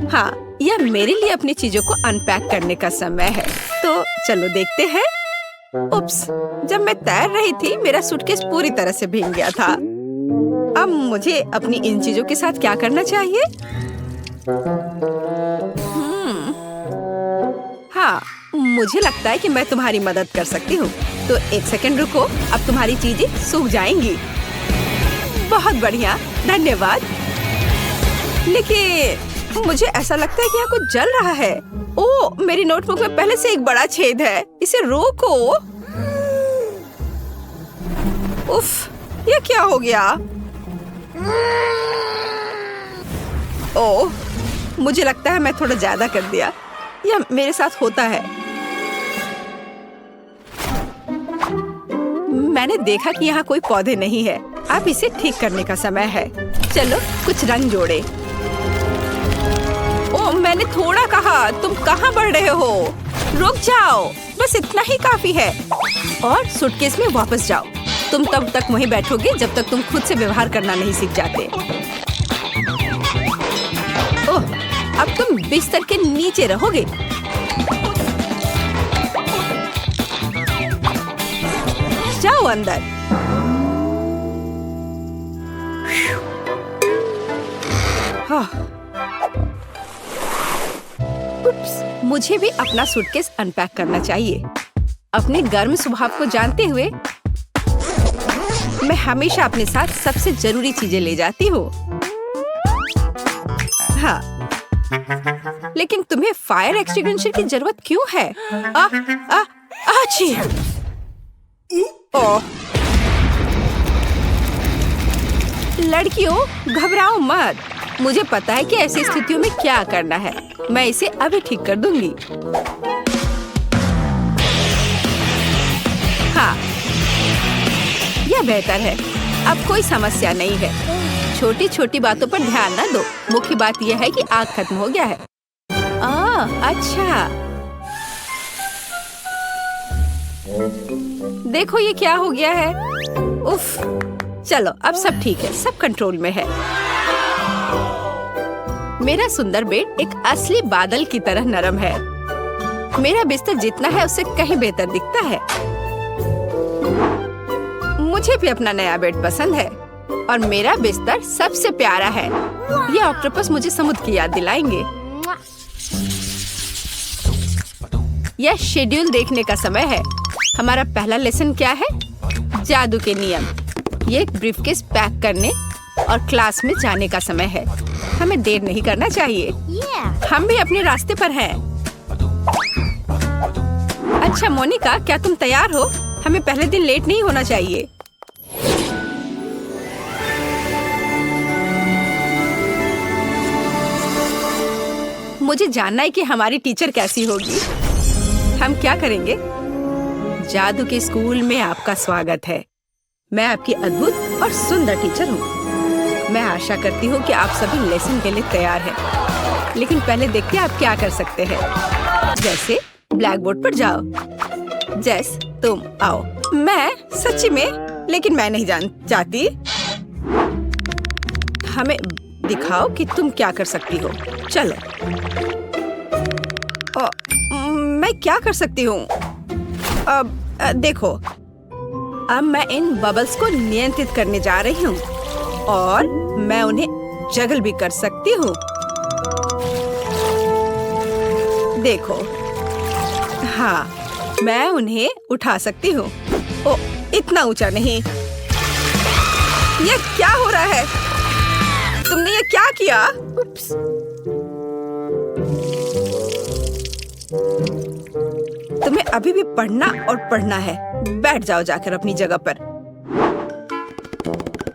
हाँ, यह मेरे लिए अपनी चीजों को अनपैक करने का समय है। तो चलो देखते हैं। उप्स, जब मैं तैर रही थी मेरा सूटकेस पूरी तरह से भीग गया था। अब मुझे अपनी इन चीजों के साथ क्या करना चाहिए? हाँ, मुझे लगता है कि मैं तुम्हारी मदद कर सकती हूँ। तो एक सेकंड रुको, अब तुम्हारी चीजें सूख जाएंगी। बहुत बढ़िया, धन्यवाद। लेकिन मुझे ऐसा लगता है कि यहाँ कुछ जल रहा है। ओह, मेरी नोटबुक में पहले से एक बड़ा छेद है। इसे रोको। उफ, ये क्या हो गया? ओह, मुझे लगता है मैं थोड़ा ज्यादा कर दिया। यह मेरे साथ होता है। मैंने देखा कि यहाँ कोई पौधे नहीं है। अब इसे ठीक करने का समय है। चलो कुछ रंग जोड़े। ओह, मैंने थोड़ा कहा। तुम कहाँ बढ़ रहे हो? रुक जाओ, बस इतना ही काफी है। और सूटकेस में वापस जाओ। तुम तब तक वहीं बैठोगे जब तक तुम खुद से व्यवहार करना नहीं सीख जाते। ओह, अब तुम बिस्तर के नीचे रहोगे। जाओ अंदर। हाँ। उप्स, मुझे भी अपना सूटकेस अनपैक करना चाहिए। अपने गर्म स्वभाव को जानते हुए मैं हमेशा अपने साथ सबसे जरूरी चीजें ले जाती हूँ। हाँ, लेकिन तुम्हें फायर एक्सटिंग्विशर की जरूरत क्यों है? आची! ओह, लड़कियों घबराओ मत। मुझे पता है कि ऐसी स्थितियों में क्या करना है। मैं इसे अभी ठीक कर दूंगी। हाँ, यह बेहतर है। अब कोई समस्या नहीं है। छोटी छोटी बातों पर ध्यान न दो। मुख्य बात यह है कि आग खत्म हो गया है। अच्छा, देखो ये क्या हो गया है। उफ, चलो अब सब ठीक है, सब कंट्रोल में है। मेरा सुंदर बेड एक असली बादल की तरह नरम है। मेरा बिस्तर जितना है उससे कहीं बेहतर दिखता है। मुझे भी अपना नया बेड पसंद है और मेरा बिस्तर सबसे प्यारा है। ये ऑक्टोपस मुझे समुद्र की याद दिलाएंगे। यह शेड्यूल देखने का समय है। हमारा पहला लेसन क्या है? जादू के नियम। ये एक ब्रीफकेस पैक करने और क्लास में जाने का समय है। हमें देर नहीं करना चाहिए। हम भी अपने रास्ते पर हैं। अच्छा मोनिका, क्या तुम तैयार हो? हमें पहले दिन लेट नहीं होना चाहिए। मुझे जानना है कि हमारी टीचर कैसी होगी। हम क्या करेंगे? जादू के स्कूल में आपका स्वागत है। मैं आपकी अद्भुत और सुंदर टीचर हूँ। मैं आशा करती हूँ कि आप सभी लेसन के लिए तैयार हैं। लेकिन पहले देखते हैं आप क्या कर सकते हैं। जैसे ब्लैक बोर्ड पर जाओ। जैस, तुम आओ। मैं सच्ची में, लेकिन मैं नहीं चाहती। हमें दिखाओ कि तुम क्या कर सकती हो। चलो। मैं क्या कर सकती हूँ? अब देखो, अब मैं इन बबल्स को नियंत्रित करने जा रही हूँ और मैं उन्हें जगल भी कर सकती हूँ। देखो, हाँ, मैं उन्हें उठा सकती हूँ। ओ, इतना ऊंचा नहीं। ये क्या हो रहा है? तुमने ये क्या किया? उप्स। तुम्हें अभी भी पढ़ना और पढ़ना है। बैठ जाओ जाकर अपनी जगह पर।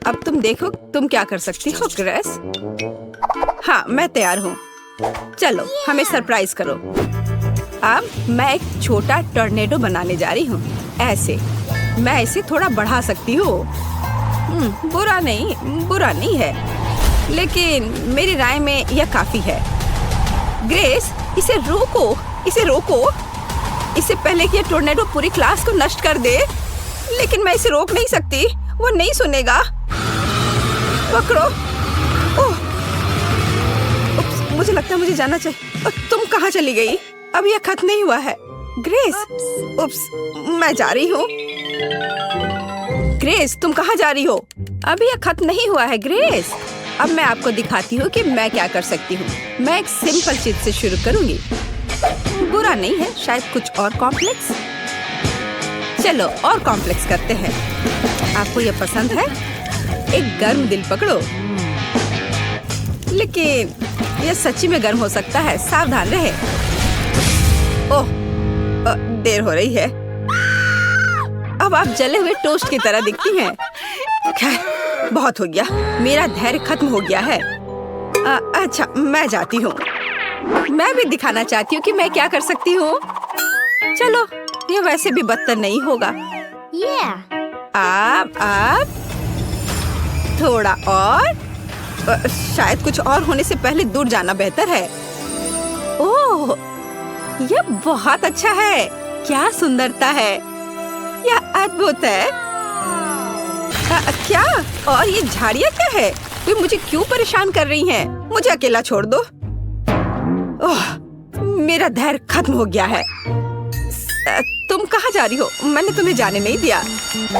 अब तुम देखो तुम क्या कर सकती हो ग्रेस। हाँ, मैं तैयार हूँ। चलो, हमें सरप्राइज करो। अब मैं एक छोटा टॉर्नेडो बनाने जा रही हूँ। ऐसे मैं इसे थोड़ा बढ़ा सकती हूँ। बुरा नहीं है, लेकिन मेरी राय में यह काफी है। ग्रेस, इसे रोको। इससे पहले कि यह टॉर्नेडो पूरी क्लास को नष्ट कर दे। लेकिन मैं इसे रोक नहीं सकती, वो नहीं सुनेगा। पकड़ो। ओह, मुझे लगता है मुझे जाना चाहिए। तुम कहाँ चली गई? अब यह खत्म नहीं हुआ है। ग्रेस, मैं जा रही हूँ। ग्रेस, तुम कहाँ जा रही हो? अभी यह खत्म नहीं हुआ है ग्रेस। अब मैं आपको दिखाती हूँ कि मैं क्या कर सकती हूँ। मैं एक सिंपल चीज से शुरू करूँगी। बुरा नहीं है, शायद कुछ और कॉम्प्लेक्स। चलो और कॉम्प्लेक्स करते हैं। आपको यह पसंद है? एक गर्म दिल पकड़ो। लेकिन यह सच्ची में गर्म हो सकता है, सावधान रहे। ओह, देर हो रही है। अब आप जले हुए टोस्ट की तरह दिखती हैं। खैर, बहुत हो गया। मेरा धैर्य खत्म हो गया है। अच्छा, मैं जाती हूँ। मैं भी दिखाना चाहती हूँ कि मैं क्या कर सकती हूँ। चलो, ये वैसे भी बदतर नहीं होगा। आप थोड़ा और। शायद कुछ और होने से पहले दूर जाना बेहतर है। ओह, यह बहुत अच्छा है। क्या सुंदरता है। यह अद्भुत है। क्या? और ये झाड़ियाँ क्या है? वे मुझे क्यों परेशान कर रही हैं? मुझे अकेला छोड़ दो। ओह, मेरा धैर्य खत्म हो गया है। तुम कहाँ जा रही हो? मैंने तुम्हें जाने नहीं दिया।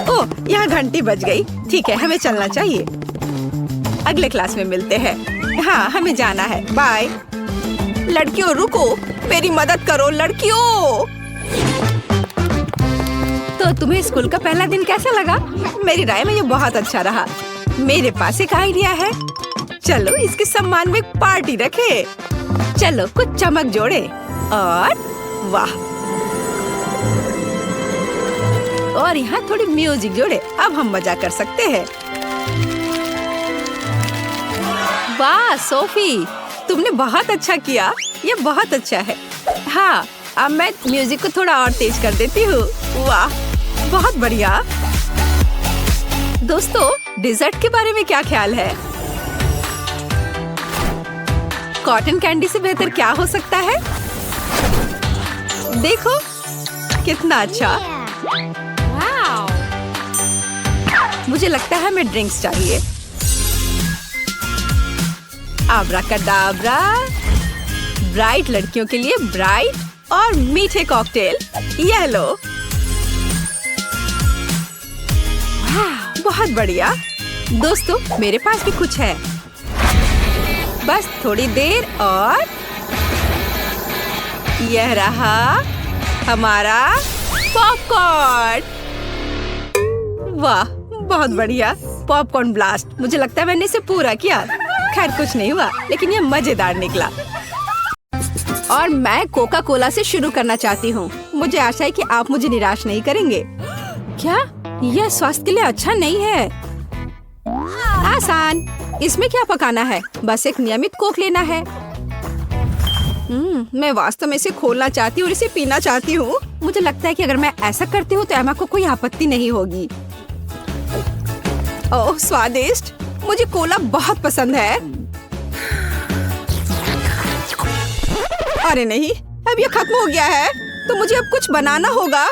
ओह, यहाँ घंटी बज गई। ठीक है, हमें चलना चाहिए। अगले क्लास में मिलते हैं। हाँ, हमें जाना है। बाय। लड़कियों, रुको, मेरी मदद करो लड़कियों। तो तुम्हें स्कूल का पहला दिन कैसा लगा? मेरी राय में ये बहुत अच्छा रहा। मेरे पास एक आइडिया है। चलो, इसके सम्मान में एक पार्टी रखे। चलो, कुछ चमक जोड़े और वाह, और यहाँ थोड़ी म्यूजिक जोड़े। अब हम मजा कर सकते हैं। वाह सोफी, तुमने बहुत अच्छा किया। ये बहुत अच्छा है। हाँ, अब मैं म्यूजिक को थोड़ा और तेज कर देती हूँ। वाह, बहुत बढ़िया। दोस्तों, डिजर्ट के बारे में क्या ख्याल है? कॉटन कैंडी से बेहतर क्या हो सकता है? देखो कितना अच्छा। मुझे लगता है हमें ड्रिंक्स चाहिए। आब्राकाडाब्रा। ब्राइट लड़कियों के लिए ब्राइट और मीठे कॉकटेल। ये लो। बहुत बढ़िया। दोस्तों, मेरे पास भी कुछ है। बस थोड़ी देर और यह रहा हमारा पॉपकॉर्न। वाह, बहुत बढ़िया। Popcorn blast. मुझे लगता है मैंने इसे पूरा किया। खैर, कुछ नहीं हुआ, लेकिन यह मजेदार निकला। और मैं कोका कोला से शुरू करना चाहती हूँ। मुझे आशा है कि आप मुझे निराश नहीं करेंगे। क्या? यह स्वास्थ्य के लिए अच्छा नहीं है। आसान। इसमें क्या पकाना है? बस एक नियमित कोक लेना है। मैं वास्तव में इसे खोलना चाहती हूँ और इसे पीना चाहती हूँ। मुझे लगता है कि अगर मैं ऐसा करती हूँ तो एमा को कोई आपत्ति नहीं होगी। ओह, स्वादिष्ट। मुझे कोला बहुत पसंद है। अरे नहीं, अब ये खत्म हो गया है, तो मुझे अब कुछ बनाना होगा।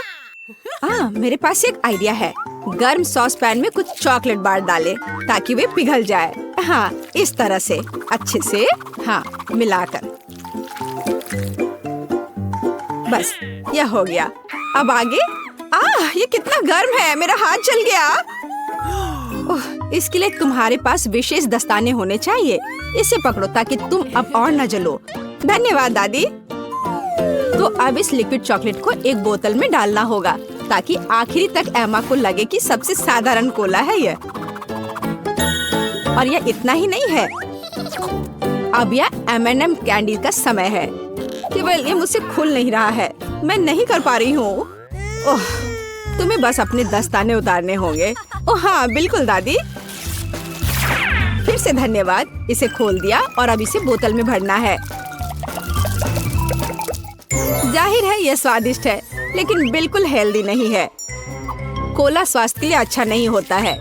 मेरे पास एक आइडिया है। गर्म सॉस पैन में कुछ चॉकलेट बार डालें ताकि वे पिघल जाए। हाँ, इस तरह से अच्छे से हाँ मिलाकर। बस, यह हो गया। अब आगे। ये कितना गर्म है, मेरा हाथ जल गया। इसके लिए तुम्हारे पास विशेष दस्ताने होने चाहिए। इसे पकड़ो ताकि तुम अब और न जलो। धन्यवाद दादी। तो अब इस लिक्विड चॉकलेट को एक बोतल में डालना होगा ताकि आखिरी तक एमा को लगे कि सबसे साधारण कोला है ये। और यह इतना ही नहीं है, अब यह M&M कैंडी का समय है। केवल ये मुझसे खुल नहीं रहा है, मैं नहीं कर पा रही हूँ। ओह, तुम्हें बस अपने दस्ताने उतारने होंगे। ओह हाँ बिल्कुल दादी। फिर से धन्यवाद। इसे खोल दिया और अब इसे बोतल में भरना है। जाहिर है यह स्वादिष्ट है, लेकिन बिल्कुल हेल्दी नहीं है। कोला स्वास्थ्य के लिए अच्छा नहीं होता है,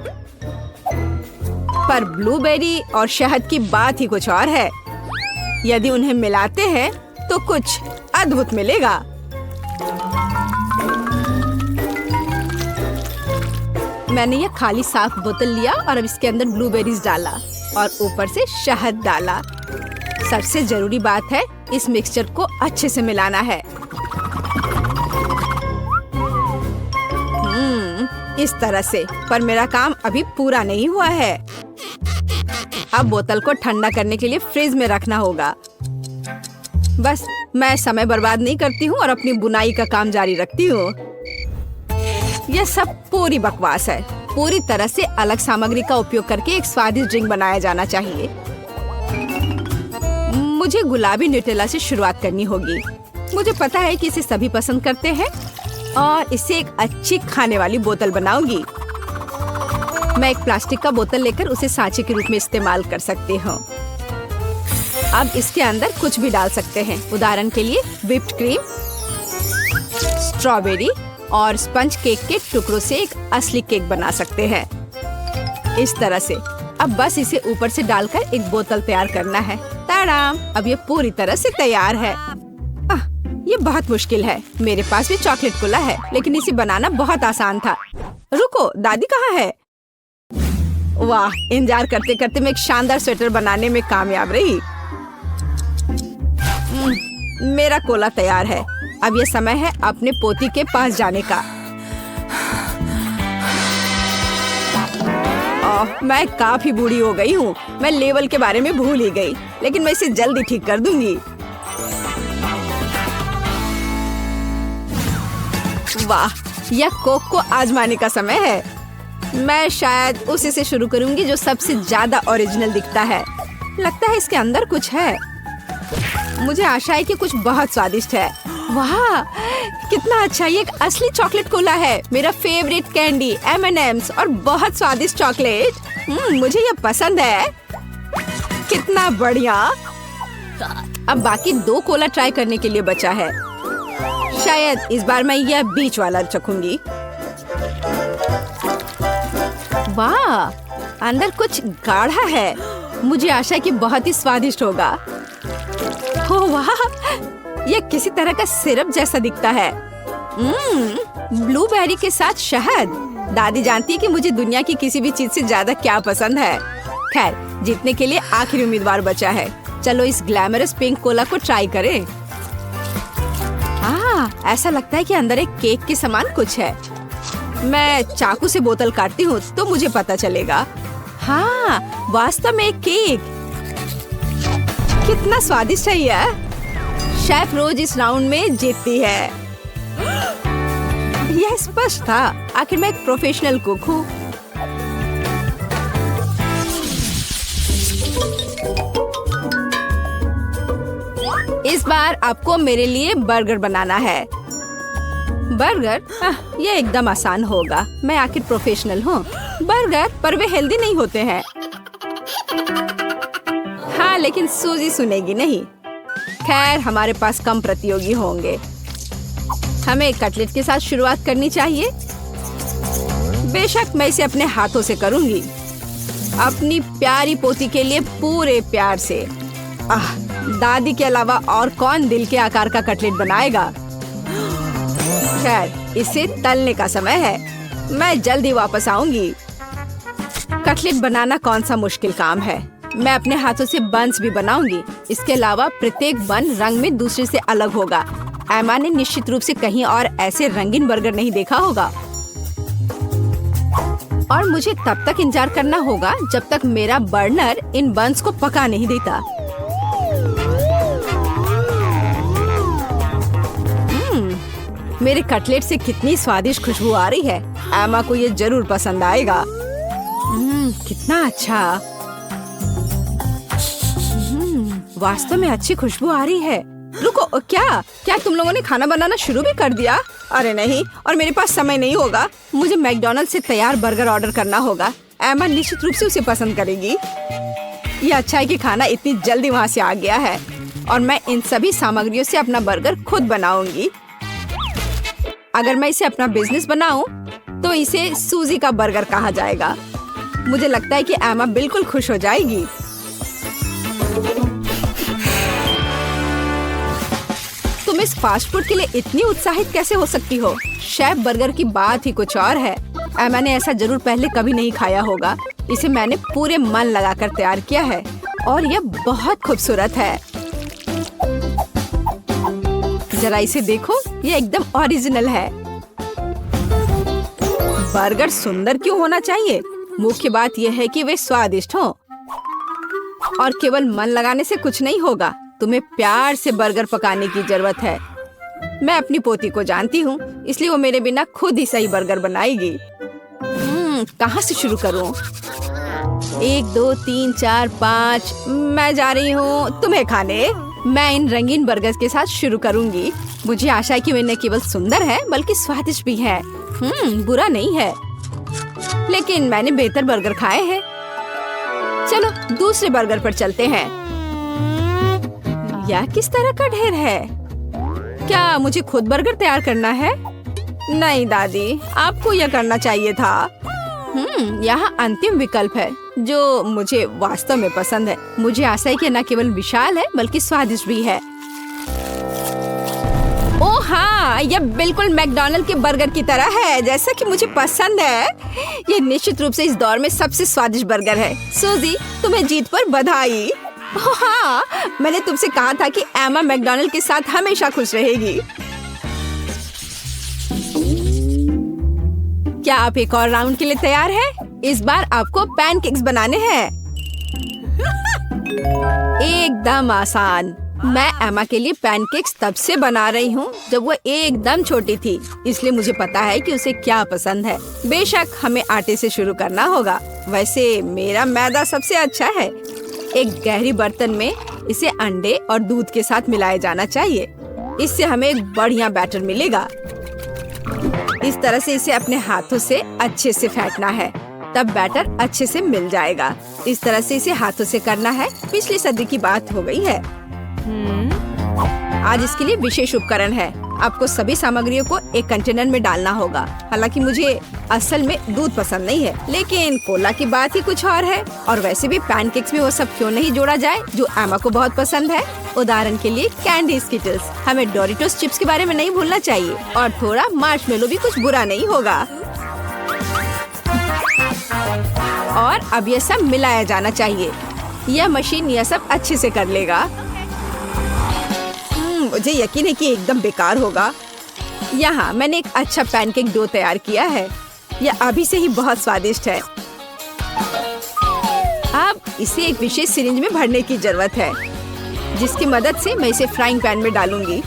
पर ब्लूबेरी और शहद की बात ही कुछ और है। यदि उन्हें मिलाते हैं तो कुछ अद्भुत मिलेगा। मैंने यह खाली साफ बोतल लिया और अब इसके अंदर ब्लूबेरीज डाला और ऊपर से शहद डाला। सबसे जरूरी बात है, इस मिक्सचर को अच्छे से मिलाना है। इस तरह से। पर मेरा काम अभी पूरा नहीं हुआ है। अब बोतल को ठंडा करने के लिए फ्रिज में रखना होगा। बस मैं समय बर्बाद नहीं करती हूँ और अपनी बुनाई का काम जारी रखती हूँ। यह सब पूरी बकवास है। पूरी तरह से अलग सामग्री का उपयोग करके एक स्वादिष्ट ड्रिंक बनाया जाना चाहिए। मुझे गुलाबी न्यूटेला से शुरुआत करनी होगी। मुझे पता है कि इसे सभी पसंद करते हैं और इससे एक अच्छी खाने वाली बोतल बनाऊंगी। मैं एक प्लास्टिक का बोतल लेकर उसे सांचे के रूप में इस्तेमाल कर सकती हूँ। अब इसके अंदर कुछ भी डाल सकते हैं। उदाहरण के लिए व्हिप्ड क्रीम, स्ट्रॉबेरी और स्पंज केक के टुकड़ों से एक असली केक बना सकते हैं। इस तरह से। अब बस इसे ऊपर से डालकर एक बोतल तैयार करना है। ताड़ाम! अब ये पूरी तरह से तैयार है। ये बहुत मुश्किल है। मेरे पास भी चॉकलेट कोला है, लेकिन इसे बनाना बहुत आसान था। रुको, दादी कहाँ है? वाह, इंतजार करते करते मैं एक शानदार स्वेटर बनाने में कामयाब रही। मेरा कोला तैयार है। अब ये समय है अपने पोती के पास जाने का। मैं काफी बूढ़ी हो गई हूँ। मैं लेवल के बारे में भूल ही गई, लेकिन मैं इसे जल्दी ठीक कर दूंगी। वाह, यह कोक को आजमाने का समय है। मैं शायद उसी से शुरू करूंगी जो सबसे ज्यादा ओरिजिनल दिखता है। लगता है इसके अंदर कुछ है। मुझे आशा है कि कुछ बहुत स्वादिष्ट है। वाह, कितना अच्छा! ये एक असली चॉकलेट कोला है। मेरा फेवरेट कैंडी M&M's और बहुत स्वादिष्ट चॉकलेट। मुझे ये पसंद है। कितना बढ़िया! अब बाकी 2 कोला ट्राई करने के लिए बचा है। शायद इस बार मैं यह बीच वाला चखूंगी। वाह, अंदर कुछ गाढ़ा है। मुझे आशा है कि बहुत ही स्वादिष्ट होगा। ओह वाह, यह किसी तरह का सिरप जैसा दिखता है। ब्लूबेरी के साथ शहद। दादी जानती है कि मुझे दुनिया की किसी भी चीज से ज्यादा क्या पसंद है। खैर, जीतने के लिए आखिरी उम्मीदवार बचा है। चलो इस ग्लैमरस पिंक कोला को ट्राई करें। ऐसा लगता है कि अंदर एक केक के समान कुछ है। मैं चाकू से बोतल काटती हूँ तो मुझे पता चलेगा। हाँ, वास्तव में एक केक। कितना स्वादिष्ट है यह। शेफ रोज इस राउंड में जीतती है। यह स्पष्ट था। आखिर मैं एक प्रोफेशनल कुक हूँ। इस बार आपको मेरे लिए बर्गर बनाना है। बर्गर? यह एकदम आसान होगा। मैं आखिर प्रोफेशनल हूँ। बर्गर, पर वे हेल्दी नहीं होते हैं। हाँ, लेकिन सूजी सुनेगी नहीं। खैर, हमारे पास कम प्रतियोगी होंगे। हमें कटलेट के साथ शुरुआत करनी चाहिए। बेशक मैं इसे अपने हाथों से करूंगी, अपनी प्यारी पोती के लिए पूरे प्यार से। दादी के अलावा और कौन दिल के आकार का कटलेट बनाएगा। खैर, इसे तलने का समय है। मैं जल्दी वापस आऊंगी। कटलेट बनाना कौन सा मुश्किल काम है। मैं अपने हाथों से बंस भी बनाऊंगी। इसके अलावा प्रत्येक बन रंग में दूसरे से अलग होगा। एमा ने निश्चित रूप से कहीं और ऐसे रंगीन बर्गर नहीं देखा होगा। और मुझे तब तक इंतजार करना होगा जब तक मेरा बर्नर इन बंस को पका नहीं देता। मेरे कटलेट से कितनी स्वादिष्ट खुशबू आ रही है। एमा को ये जरूर पसंद आएगा। कितना अच्छा। वास्तव में अच्छी खुशबू आ रही है। रुको, क्या तुम लोगों ने खाना बनाना शुरू भी कर दिया? अरे नहीं, और मेरे पास समय नहीं होगा। मुझे मैकडॉनल्ड से तैयार बर्गर ऑर्डर करना होगा। एमा निश्चित रूप से उसे पसंद करेगी। ये अच्छा है कि खाना इतनी जल्दी वहाँ से आ गया है और मैं इन सभी सामग्रियों से अपना बर्गर खुद बनाऊंगी। अगर मैं इसे अपना बिजनेस बनाऊं, तो इसे सूजी का बर्गर कहा जाएगा। मुझे लगता है कि एमा बिल्कुल खुश हो जाएगी। तुम इस फास्ट फूड के लिए इतनी उत्साहित कैसे हो सकती हो? शेफ बर्गर की बात ही कुछ और है। एमा ने ऐसा जरूर पहले कभी नहीं खाया होगा। इसे मैंने पूरे मन लगाकर तैयार किया है और यह बहुत खूबसूरत है। जरा इसे देखो, ये एकदम ओरिजिनल है। बर्गर सुंदर क्यों होना चाहिए? मुख्य बात यह है कि वे स्वादिष्ट हों। और केवल मन लगाने से कुछ नहीं होगा, तुम्हें प्यार से बर्गर पकाने की जरूरत है। मैं अपनी पोती को जानती हूँ, इसलिए वो मेरे बिना खुद ही सही बर्गर बनाएगी। कहाँ से शुरू करूँ? 1 2 3 4 5 मैं जा रही हूँ तुम्हें खाने। मैं इन रंगीन बर्गर्स के साथ शुरू करूँगी। मुझे आशा है कि वे न केवल सुंदर है बल्कि स्वादिष्ट भी है। बुरा नहीं है, लेकिन मैंने बेहतर बर्गर खाए हैं। चलो दूसरे बर्गर पर चलते हैं। यह किस तरह का ढेर है? क्या मुझे खुद बर्गर तैयार करना है? नहीं दादी, आपको यह करना चाहिए था। यहाँ अंतिम विकल्प है जो मुझे वास्तव में पसंद है। मुझे आशा है कि न केवल विशाल है बल्कि स्वादिष्ट भी है। ओह हाँ, यह बिल्कुल मैकडॉनल्ड के बर्गर की तरह है, जैसा कि मुझे पसंद है। यह निश्चित रूप से इस दौर में सबसे स्वादिष्ट बर्गर है। सूजी, तुम्हें जीत पर बधाई। हाँ, मैंने तुमसे कहा था कि एमा मैकडॉनल्ड के साथ हमेशा खुश रहेगी। क्या आप एक और राउंड के लिए तैयार हैं? इस बार आपको पैनकेक्स बनाने हैं। एकदम आसान। मैं एमा के लिए पैनकेक्स तब से बना रही हूँ जब वो एकदम छोटी थी, इसलिए मुझे पता है कि उसे क्या पसंद है। बेशक हमें आटे से शुरू करना होगा। वैसे मेरा मैदा सबसे अच्छा है। एक गहरी बर्तन में इसे अंडे और दूध के साथ मिलाया जाना चाहिए। इससे हमें एक बढ़िया बैटर मिलेगा। इस तरह से इसे अपने हाथों से अच्छे से फेंटना है, तब बैटर अच्छे से मिल जाएगा। इस तरह से इसे हाथों से करना है। पिछली सदी की बात हो गई है। आज इसके लिए विशेष उपकरण है। आपको सभी सामग्रियों को एक कंटेनर में डालना होगा। हालांकि मुझे असल में दूध पसंद नहीं है, लेकिन कोला की बात ही कुछ और है। और वैसे भी पैनकेक्स में वो सब क्यों नहीं जोड़ा जाए जो एमा को बहुत पसंद है। उदाहरण के लिए कैंडी स्किटल्स। हमें डोरिटोस चिप्स के बारे में नहीं भूलना चाहिए, और थोड़ा मार्शमेलो भी कुछ बुरा नहीं होगा। और अब यह सब मिलाया जाना चाहिए। यह मशीन यह सब अच्छे से कर लेगा। मुझे यकीन है कि एकदम बेकार होगा। यहाँ मैंने एक अच्छा पैनकेक डो तैयार किया है। यह अभी से ही बहुत स्वादिष्ट है। अब इसे एक विशेष सिरिंज में भरने की जरूरत है, जिसकी मदद से मैं इसे फ्राइंग पैन में डालूंगी।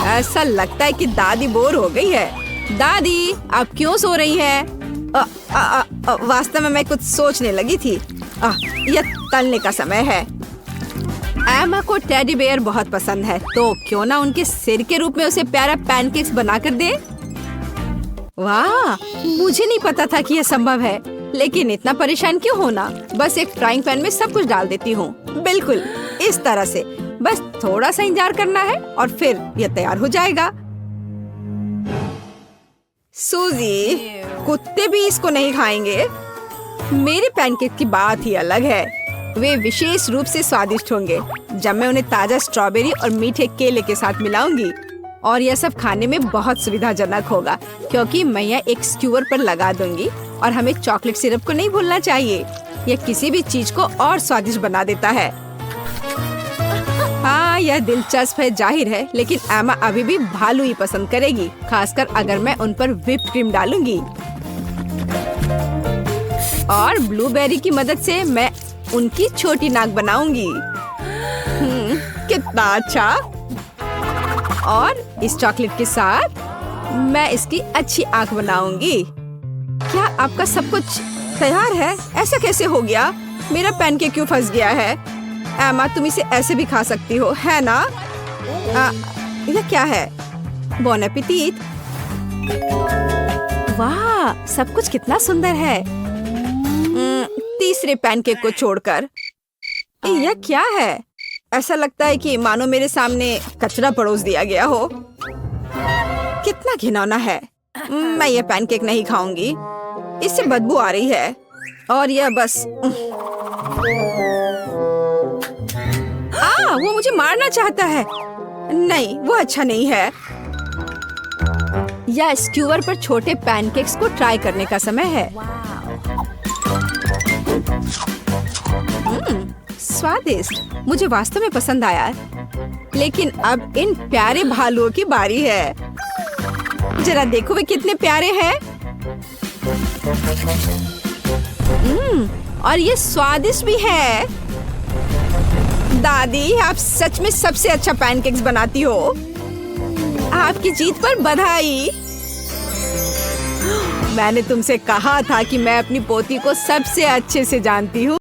ऐसा लगता है कि दादी बोर हो गई है। दादी, आप क्यों सो रही हैं? वास्तव में मैं कुछ सोचने लगी थी। यह तलने का समय है। एमा को टेडी बेयर बहुत पसंद है, तो क्यों ना उनके सिर के रूप में उसे प्यारा पैनकेक्स बनाकर दे। वाह, मुझे नहीं पता था कि यह संभव है, लेकिन इतना परेशान क्यों होना। बस एक फ्राइंग पैन में सब कुछ डाल देती हूँ। बिल्कुल इस तरह से। बस थोड़ा सा इंतजार करना है और फिर यह तैयार हो जाएगा। सूजी, कुत्ते भी इसको नहीं खाएंगे। मेरे पैनकेक की बात ही अलग है। वे विशेष रूप से स्वादिष्ट होंगे जब मैं उन्हें ताजा स्ट्रॉबेरी और मीठे केले के साथ मिलाऊंगी। और यह सब खाने में बहुत सुविधाजनक होगा, क्योंकि मैं यह एक स्क्यूअर पर लगा दूंगी। और हमें चॉकलेट सिरप को नहीं भूलना चाहिए। यह किसी भी चीज को और स्वादिष्ट बना देता है। हाँ, यह दिलचस्प है जाहिर है, लेकिन एमा अभी भी भालू ही पसंद करेगी, खासकर अगर मैं उन पर व्हिप्ड क्रीम डालूंगी। और ब्लूबेरी की मदद से मैं उनकी छोटी नाक बनाऊंगी। कितना अच्छा। और इस चॉकलेट के साथ मैं इसकी अच्छी आंख बनाऊंगी। क्या आपका सब कुछ तैयार है? ऐसा कैसे हो गया? मेरा पैनकेक क्यों फंस गया है? एमा, तुम इसे ऐसे भी खा सकती हो, है ना? यह क्या है? बॉन एपेटीट। वाह, सब कुछ कितना सुंदर है। तीसरे पैनकेक को छोड़कर। यह क्या है? ऐसा लगता है कि मानो मेरे सामने कचरा परोस दिया गया हो। कितना घिनौना है। मैं ये पैनकेक नहीं खाऊंगी, इससे बदबू आ रही है। और यह बस वो मुझे मारना चाहता है। नहीं, वो अच्छा नहीं है। या स्क्यूअर पर छोटे पैनकेक्स को ट्राई करने का समय है। स्वादिष्ट, मुझे वास्तव में पसंद आया। लेकिन अब इन प्यारे भालुओं की बारी है। जरा देखो वे कितने प्यारे हैं। और ये स्वादिष्ट भी है। दादी, आप सच में सबसे अच्छा पैनकेक्स बनाती हो। आपकी जीत पर बधाई। मैंने तुमसे कहा था कि मैं अपनी पोती को सबसे अच्छे से जानती हूँ।